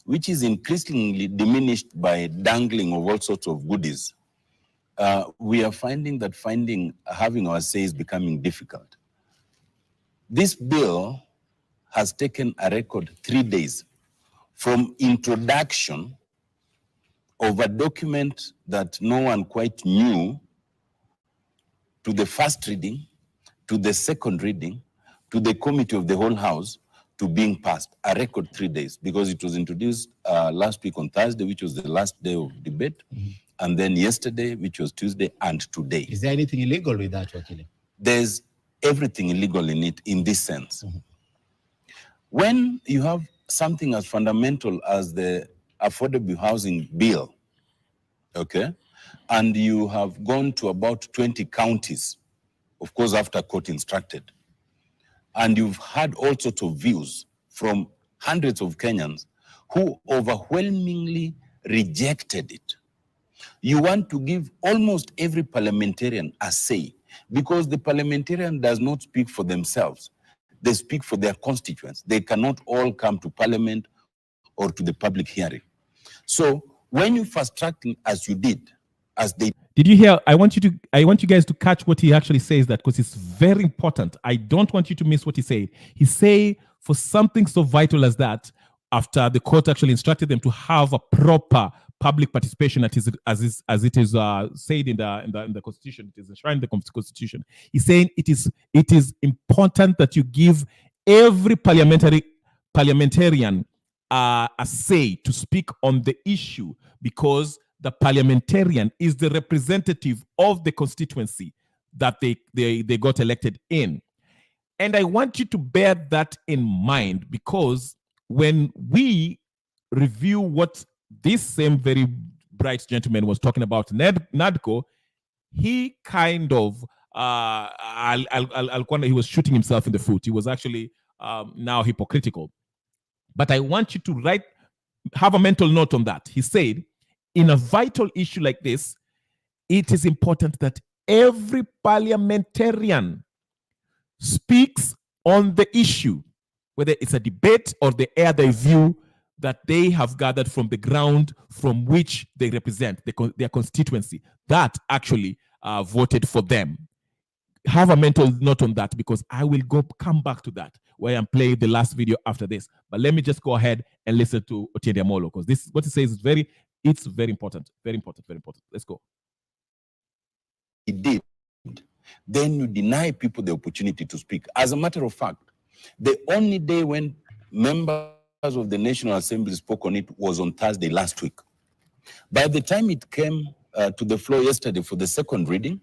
which is increasingly diminished by dangling of all sorts of goodies, we are finding that having our say is becoming difficult. This bill has taken a record 3 days from introduction of a document that no one quite knew, to the first reading, to the second reading, to the committee of the whole house, to being passed. A record 3 days, because it was introduced last week on Thursday, which was the last day of debate, and then yesterday, which was Tuesday, and today. Is there anything illegal with that, Wakili? There's everything illegal in it, in this sense. When you have something as fundamental as the affordable housing bill, okay, and you have gone to about 20 counties, of course, after court instructed, and you've had all sorts of views from hundreds of Kenyans who overwhelmingly rejected it. You want to give almost every parliamentarian a say, because the parliamentarian does not speak for themselves. They speak for their constituents. They cannot all come to parliament or to the public hearing. So when you fast track as you did, as they Did you hear? I want you guys to catch what he actually says, that because it's very important. I don't want you to miss what he said. He say for something so vital as that, after the court actually instructed them to have a proper public participation, as it is said in the constitution, it is enshrined in the constitution. He's saying it is important that you give every parliamentarian a say to speak on the issue, because the parliamentarian is the representative of the constituency that they got elected in. And I want you to bear that in mind, because when we review what this same very bright gentleman was talking about, NADCO, he kind of he was shooting himself in the foot. He was actually now hypocritical. But I want you to have a mental note on that. He said, in a vital issue like this, it is important that every parliamentarian speaks on the issue, whether it's a debate or they air their view that they have gathered from the ground from which they represent, their constituency, that actually voted for them. Have a mental note on that, because I will come back to that where I'm playing the last video after this. But let me just go ahead and listen to Otiende Amollo, because this what he says is very important. Very important, very important. Let's go. He did. Then you deny people the opportunity to speak. As a matter of fact, the only day when members of the National Assembly spoke on it was on Thursday last week. By the time it came to the floor yesterday for the second reading,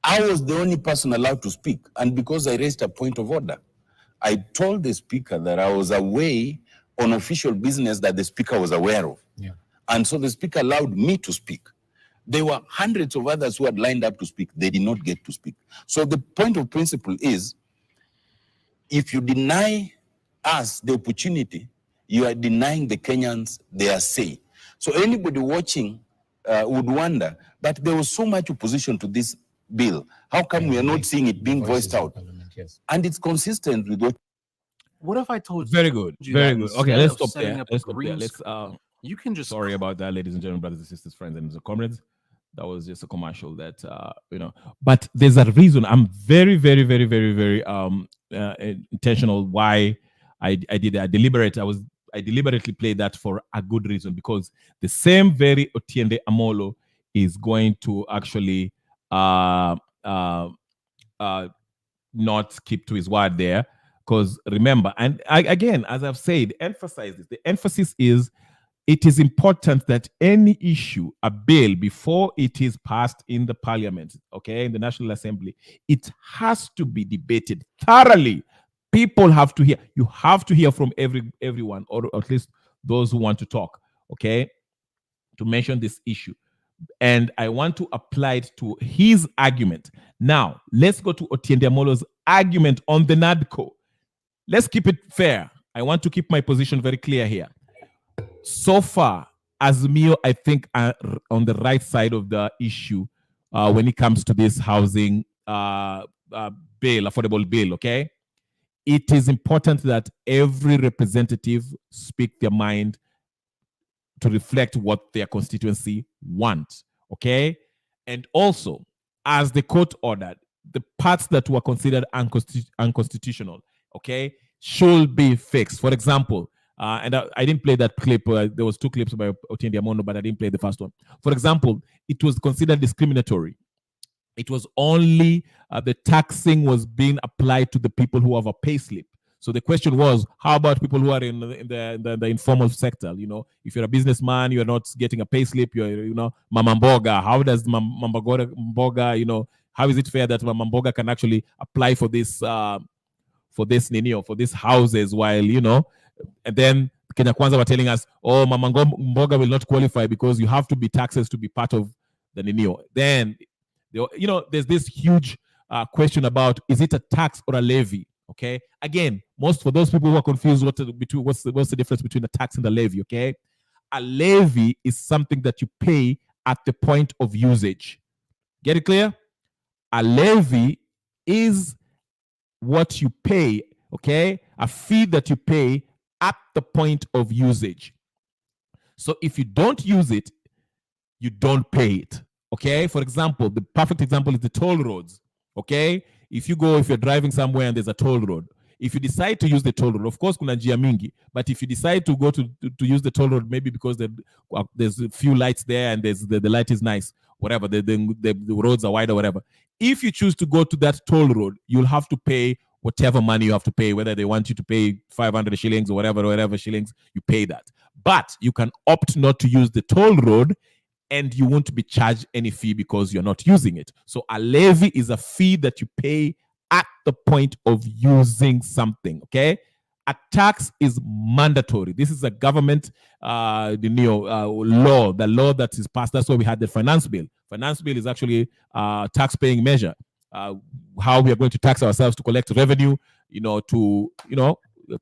I was the only person allowed to speak. And because I raised a point of order, I told the speaker that I was away on official business that the speaker was aware of. Yeah. And so the speaker allowed me to speak. There were hundreds of others who had lined up to speak. They did not get to speak. So the point of principle is, if you deny us the opportunity, you are denying the Kenyans their say. So anybody watching would wonder, but there was so much opposition to this bill. How come we are not seeing it being voiced out? Yes. And it's consistent with what if I told Very good. you Very that good. Okay, instead let's of stop setting there. up a Let's stop there. green Let's screen, you can just sorry about that, ladies and gentlemen, brothers and sisters, friends and comrades. That was just a commercial that but there's a reason. I'm very intentional why I did that. I deliberately played that for a good reason, because the same very Otiende Amollo is going to actually not keep to his word there. Because remember, and again, as I've said, emphasize this. The emphasis is, it is important that any issue, a bill, before it is passed in the parliament, okay, in the National Assembly, it has to be debated thoroughly. People have to hear. You have to hear from everyone, or at least those who want to talk, okay, to mention this issue. And I want to apply it to his argument. Now, let's go to Otiende Amollo's argument on the NADCO. Let's keep it fair. I want to keep my position very clear here. So far, Azimio, I think, are on the right side of the issue when it comes to this housing bill, affordable bill, okay? It is important that every representative speak their mind to reflect what their constituency wants, okay? And also, as the court ordered, the parts that were considered unconstitutional, okay, should be fixed. For example, and I didn't play that clip. There was 2 clips by Otiende Amollo, but I didn't play the first one. For example, it was considered discriminatory. It was only the taxing was being applied to the people who have a pay slip. So the question was, how about people who are in the informal sector? You know, if you're a businessman, you're not getting a pay slip. You're, Mama Mboga. How does Mama Mboga, how is it fair that Mama Mboga can actually apply for this for these houses while and then Kenya Kwanza were telling us, oh, Mama Mboga will not qualify because you have to be taxes to be part of the Ninio. Then there's this huge question about, is it a tax or a levy? Okay. Again, for those people who are confused, what's the difference between a tax and a levy? Okay. A levy is something that you pay at the point of usage. Get it clear? A levy is what you pay, okay? A fee that you pay at the point of usage. So if you don't use it, you don't pay it. Okay. For example, the perfect example is the toll roads. Okay. If you're driving somewhere and there's a toll road, if you decide to use the toll road, of course, kuna njia mingi, but if you decide to go to use the toll road, maybe because there's a few lights there and the light is nice, whatever, the roads are wide or whatever. If you choose to go to that toll road, you'll have to pay whatever money you have to pay, whether they want you to pay 500 shillings or whatever shillings, you pay that. But you can opt not to use the toll road and you won't be charged any fee because you're not using it. So a levy is a fee that you pay at the point of using something, okay? A tax is mandatory. This is a government law, the law that is passed. That's why we had the finance bill. Finance bill is actually a tax-paying measure. How we are going to tax ourselves to collect revenue, to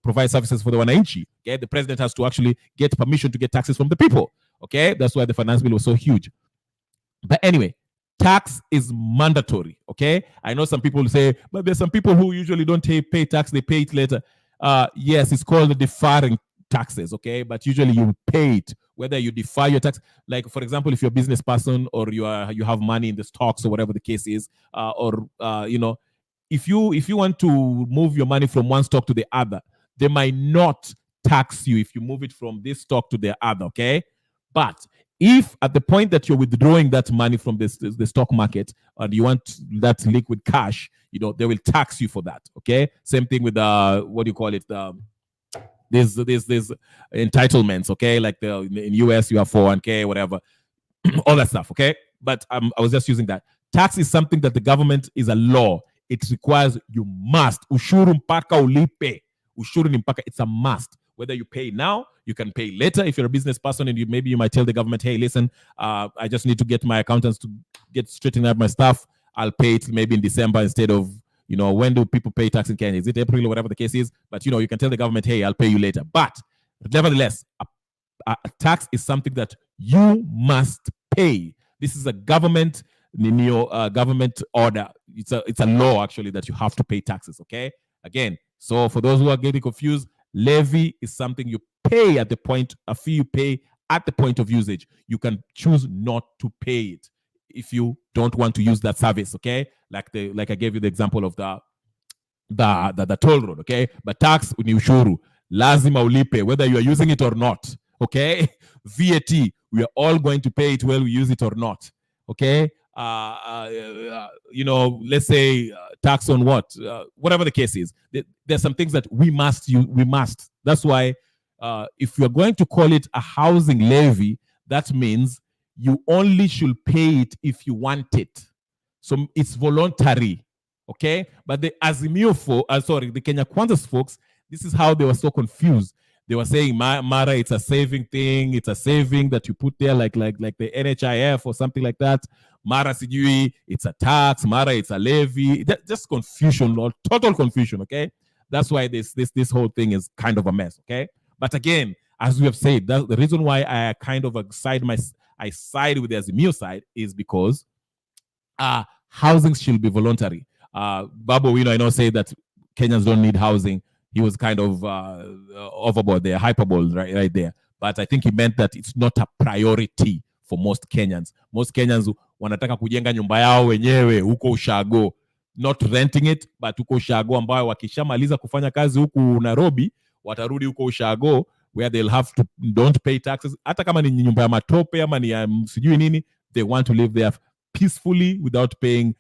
provide services for the wananchi. Okay, the president has to actually get permission to get taxes from the people. Okay, that's why the finance bill was so huge. But anyway, tax is mandatory. Okay, I know some people say, but there's some people who usually don't pay tax; they pay it later. Yes, it's called deferring taxes. Okay, but usually you pay it whether you defer your tax. Like for example, if you're a business person or you have money in the stocks or whatever the case is, if you want to move your money from one stock to the other, they might not tax you if you move it from this stock to the other. Okay, but if at the point that you're withdrawing that money from the stock market and you want that liquid cash, they will tax you for that. Okay, same thing with what do you call it? There's entitlements. Okay, like in US you have 401k, whatever, all that stuff. Okay, but I was just using that. Tax is something that the government is a law. It requires you must. Ushuru mpaka ulipe. Ushuru ni mpaka. It's a must. Whether you pay now, you can pay later. If you're a business person and maybe you might tell the government, hey, listen, I just need to get my accountants to get straightened out my stuff. I'll pay it maybe in December instead of, when do people pay tax in Kenya? Is it April or whatever the case is? But, you can tell the government, hey, I'll pay you later. But nevertheless, a tax is something that you must pay. This is a government order. It's a law actually that you have to pay taxes. Okay. Again, so for those who are getting confused, levy is something you pay at the point, a fee you pay at the point of usage. You can choose not to pay it if you don't want to use that service. Okay, like I gave you the example of the toll road. Okay, but tax ni ushuru, lazima ulipe whether you are using it or not. Okay, VAT, we are all going to pay it whether we use it or not. Okay, let's say tax on what, whatever the case is. There's some things that we must use. We must. That's why if you're going to call it a housing levy, that means you only should pay it if you want it. So it's voluntary. Okay, but the Azimio the Kenya Kwanza's folks, this is how they were so confused. They were saying, Mara, it's a saving thing. It's a saving that you put there, like the NHIF or something like that. Mara sijui, it's a tax. Mara, it's a levy. Just confusion, or total confusion. Okay, that's why this whole thing is kind of a mess. Okay, but again, as we have said, the reason why I kind of side with the Azimio side is because housing should be voluntary. Babu, I know say that Kenyans don't need housing. He was kind of overboard there, hyperbole right there. But I think he meant that it's not a priority for most Kenyans. Most Kenyans wanataka kujenga nyumba yao wenyewe huko ushago, not renting it, but huko ushago ambayo wakishamaliza kufanya kazi huku Nairobi, watarudi huko ushago where they'll have to don't pay taxes. Hata kama ni nyumba ya matope ama ni sijui nini, they want to live there peacefully without paying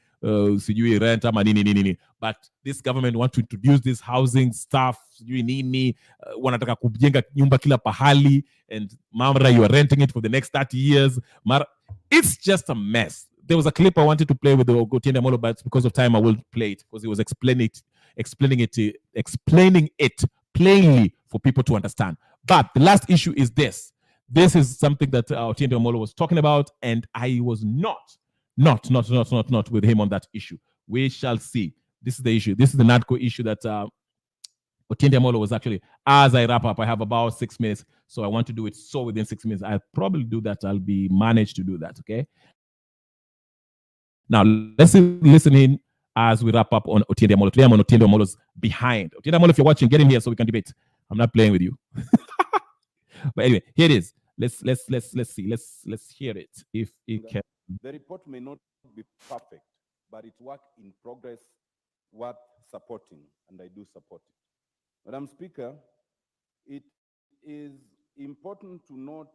sijui rent ama nini. But this government want to introduce this housing stuff, sijui nini, wanataka kujenga nyumba kila pahali, and mara you are renting it for the next 30 years. It's just a mess. There was a clip I wanted to play with the Otiende Amollo, but because of time I will play it because he was explaining it plainly for people to understand. But the last issue is this. This is something that Otiende Amollo was talking about, and I was not with him on that issue. We shall see. This is the issue. This is the NADCO issue that Otiende Amollo was actually, as I wrap up, I have about 6 minutes, so I want to do it so within 6 minutes. I'll probably do that. I'll be managed to do that, okay? Now, let's listen in as we wrap up on Otiende Amollo. Today I'm on Otiende Amollo's behind. Otiende Amollo, if you're watching, get in here so we can debate. I'm not playing with you. But anyway, here it is. Let's see. Let's hear it if it can. The report may not be perfect, but it's work in progress worth supporting, and I do support it. Madam Speaker, it is important to note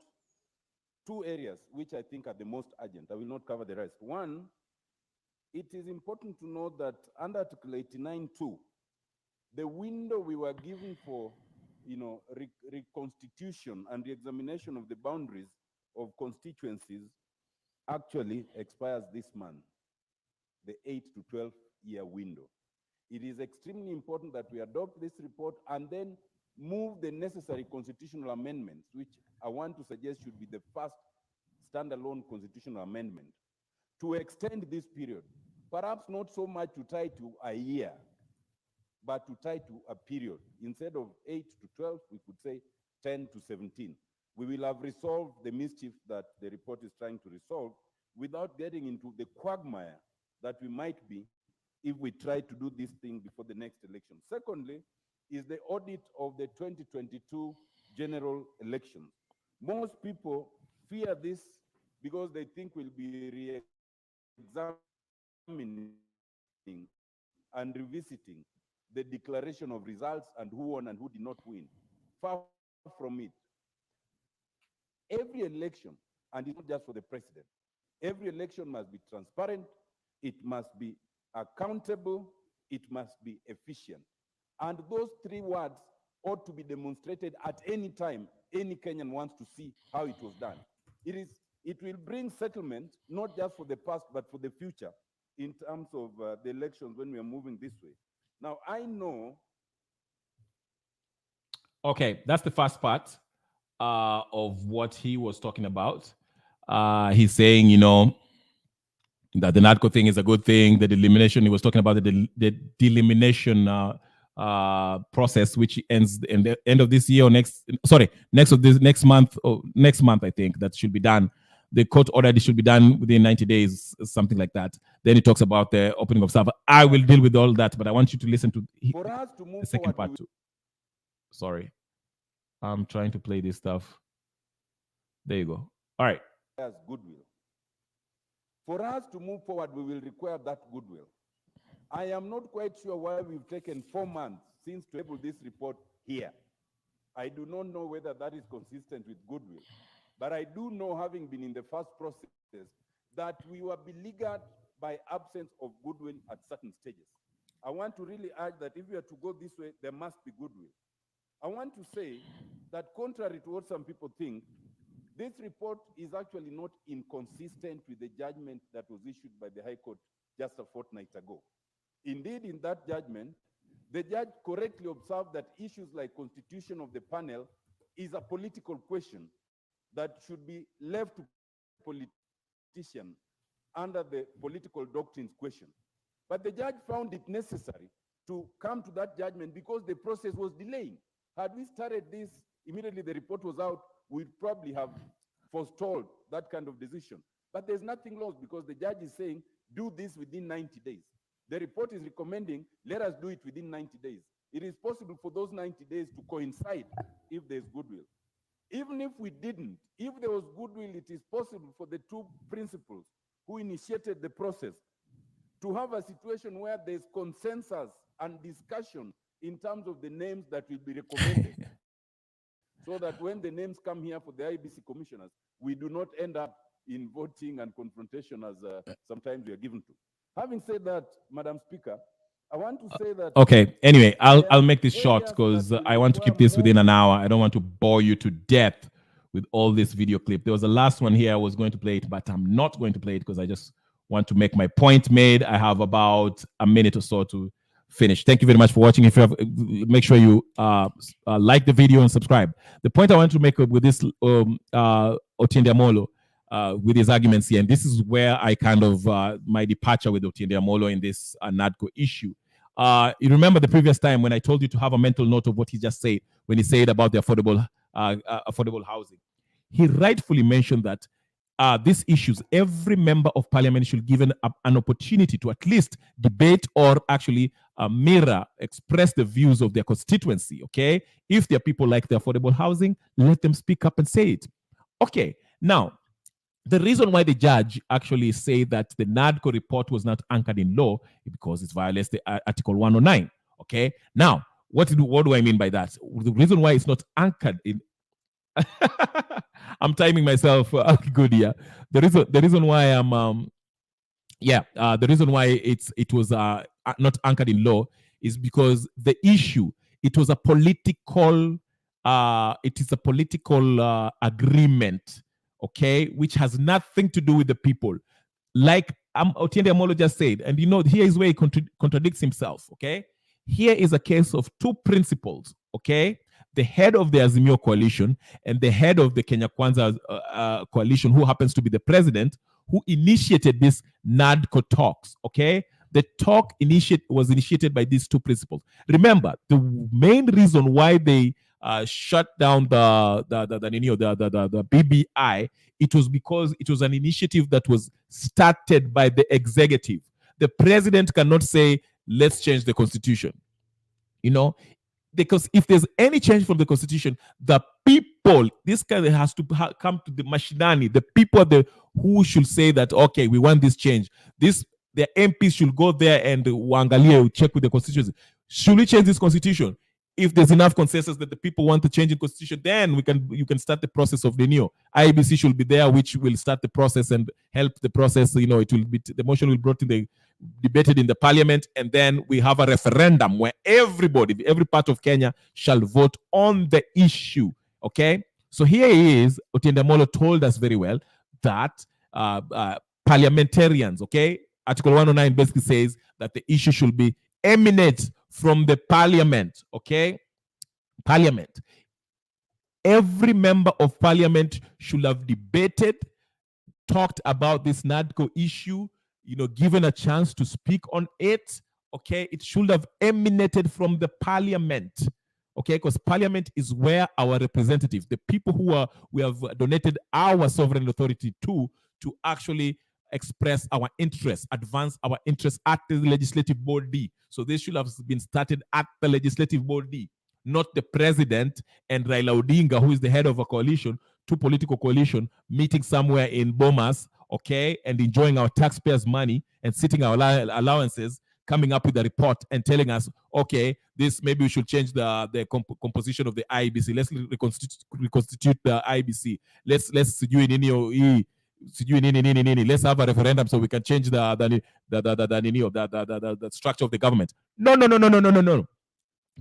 two areas which I think are the most urgent. I will not cover the rest. One, it is important to note that under Article 89.2, the window we were given for reconstitution and the examination of the boundaries of constituencies actually expires this month, the 8 to 12-year window. It is extremely important that we adopt this report and then move the necessary constitutional amendments, which I want to suggest should be the first standalone constitutional amendment, to extend this period. Perhaps not so much to tie to a year, but to tie to a period. Instead of 8 to 12, we could say 10 to 17. We will have resolved the mischief that the report is trying to resolve without getting into the quagmire that we might be if we try to do this thing before the next election. Secondly, is the audit of the 2022 general elections. Most people fear this because they think we'll be re-examining and revisiting the declaration of results and who won and who did not win. Far from it. Every election, and it's not just for the president, every election must be transparent, it must be accountable, it must be efficient. And those three words ought to be demonstrated at any time any Kenyan wants to see how it was done. It will bring settlement, not just for the past, but for the future in terms of the elections when we are moving this way. Now, I know. Okay, that's the first part of what he was talking about. He's saying, that the NADCO thing is a good thing. The delimitation, he was talking about the delimitation process, which ends in the end of this year or next month, I think, that should be done. The court ordered it should be done within 90 days, something like that. Then he talks about the opening of server. I will deal with all that, but I want you to listen to the second part too. Sorry. I'm trying to play this stuff. There you go. All right. Goodwill. For us to move forward, we will require that goodwill. I am not quite sure why we've taken 4 months since to table this report here. I do not know whether that is consistent with goodwill. But I do know, having been in the first process, that we were beleaguered by absence of goodwill at certain stages. I want to really urge that if we are to go this way, there must be goodwill. I want to say that contrary to what some people think, this report is actually not inconsistent with the judgment that was issued by the High Court just a fortnight ago. Indeed, in that judgment, the judge correctly observed that issues like constitution of the panel is a political question that should be left to politicians under the political doctrines question. But the judge found it necessary to come to that judgment because the process was delaying. Had we started this immediately the report was out, we'd probably have forestalled that kind of decision. But there's nothing lost because the judge is saying, do this within 90 days. The report is recommending, let us do it within 90 days. It is possible for those 90 days to coincide if there's goodwill. Even if we didn't, if there was goodwill, it is possible for the two principals who initiated the process to have a situation where there's consensus and discussion in terms of the names that will be recommended. So that when the names come here for the IBC commissioners, we do not end up in voting and confrontation as sometimes we are given to. Having said that, Madam Speaker, I want to say that. Okay. Anyway, I'll make this short because I want to keep this within an hour. I don't want to bore you to death with all this video clip. There was the last one here. I was going to play it, but I'm not going to play it because I just want to make my point made. I have about a minute or so to finish. Thank you very much for watching. If you have, make sure you like the video and subscribe. The point I want to make with this Otiende Amollo, with his arguments here, and this is where I kind of my departure with Otiende Amollo in this NADCO issue. You remember the previous time when I told you to have a mental note of what he just said when he said about the affordable housing. He rightfully mentioned that these issues, every member of parliament should be given an opportunity to at least debate or actually express the views of their constituency, okay? If there are people like the affordable housing, let them speak up and say it. Okay, now, the reason why the judge actually say that the NADCO report was not anchored in law is because it violates the Article 109. Okay, now, what do I mean by that? The reason why it's not anchored in I'm timing myself good here. The reason why I'm the reason why it was not anchored in law is because the issue, it was a political agreement, okay, which has nothing to do with the people. Like Otiende Amollo just said, and here is where he contradicts himself, okay? Here is a case of two principles, okay? The head of the Azimio coalition and the head of the Kenya Kwanza coalition, who happens to be the president, who initiated this NADCO talks, okay? The talk was initiated by these two principles. Remember, the main reason why they shut down the BBI, it was because it was an initiative that was started by the executive. The president cannot say, let's change the constitution, because if there's any change from the constitution, the people, this guy has to come to the mashinani, the people who should say that, okay, we want this change. The MPs should go there and wangalie, check with the constitution. Should we change this constitution? If there's enough consensus that the people want to change the constitution, then you can start the process of the new IBC should be there, which will start the process and help the process. It will be, the motion will be brought in the debated in the parliament, and then we have a referendum where every part of Kenya shall vote on the issue. Okay, so here he is. Otiende Amollo told us very well that parliamentarians, okay, Article 109 basically says that the issue should be eminent from the parliament, okay? Parliament. Every member of parliament should have debated, talked about this NADCO issue, given a chance to speak on it, okay? It should have emanated from the parliament, okay? Because parliament is where our representatives, the people we have donated our sovereign authority to actually express our interests, advance our interests at the legislative body. So this should have been started at the legislative body, not the president and Raila Odinga, who is the head of a coalition, two political coalition, meeting somewhere in Bomas, okay, and enjoying our taxpayers' money and sitting our allowances, coming up with a report and telling us, okay, maybe we should change the composition of the IBC. Let's reconstitute the IBC. Let's let's have a referendum so we can change the structure of the government. No.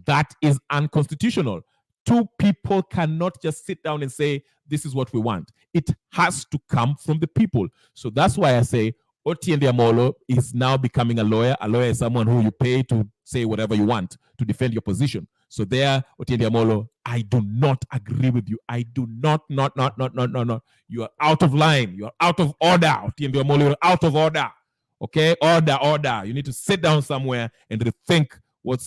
That is unconstitutional. Two people cannot just sit down and say, this is what we want. It has to come from the people. So that's why I say Otiende Amollo is now becoming a lawyer. A lawyer is someone who you pay to say whatever you want to defend your position. So there, Otiende Amollo, I do not agree with you. I do not. You are out of line. You are out of order. Otiende Amollo, you're out of order. Okay, order. You need to sit down somewhere and rethink what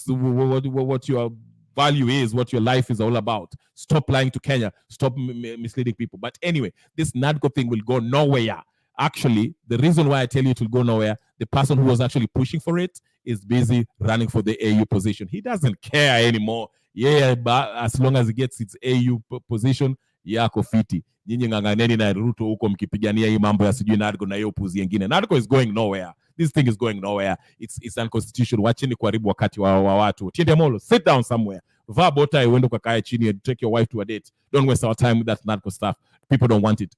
your value is, what your life is all about. Stop lying to Kenya. Stop misleading people. But anyway, this NADCO thing will go nowhere. Actually, the reason why I tell you it will go nowhere, the person who was actually pushing for it is busy running for the AU position. He doesn't care anymore. Yeah, but as long as he gets its AU position, yako fiti. Nyinyi ng'ang'aneni na Ruto huko mkipigania hii mambo ya sijui NADCO na hiyo puzi nyingine. NADCO is going nowhere. This thing is going nowhere. It's unconstitutional. Wacheni kuharibu wakati wa watu. Otiende Amollo, sit down somewhere. Vaa bota uende ukakae chini and take your wife to a date. Don't waste our time with that NADCO stuff. People don't want it.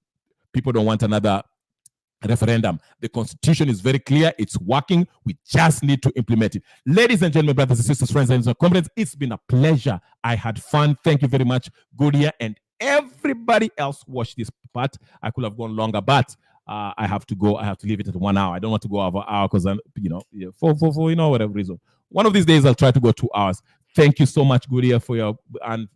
People don't want another referendum. The constitution is very clear. It's working. We just need to implement it. Ladies and gentlemen, brothers and sisters, friends and comrades, it's been a pleasure. I had fun. Thank you very much, Goodyear, and everybody else watched this part. I could have gone longer, but I have to go. I have to leave it at 1 hour. I don't want to go over an hour because for whatever reason. One of these days I'll try to go 2 hours. Thank you so much, Goodyear, for your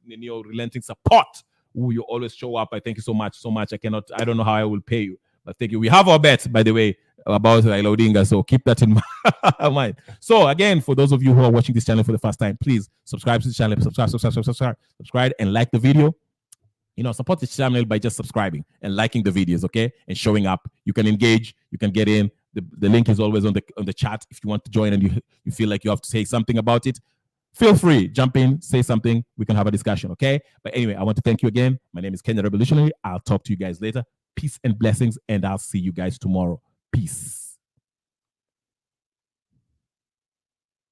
relenting support. You always show up. I thank you so much. I don't know how I will pay you. But thank you. We have our bets, by the way, about Raila Odinga, so keep that in mind. So again, for those of you who are watching this channel for the first time, please subscribe to the channel, subscribe, and like the video. Support the channel by just subscribing and liking the videos, okay, and showing up. You can engage, you can get in. The link is always on the chat if you want to join and you feel like you have to say something about it. feel free, jump in, say something. We can have a discussion, okay? But anyway, I want to thank you again. My name is Kenya Revolutionary. I'll talk to you guys later. Peace and blessings, and I'll see you guys tomorrow. Peace.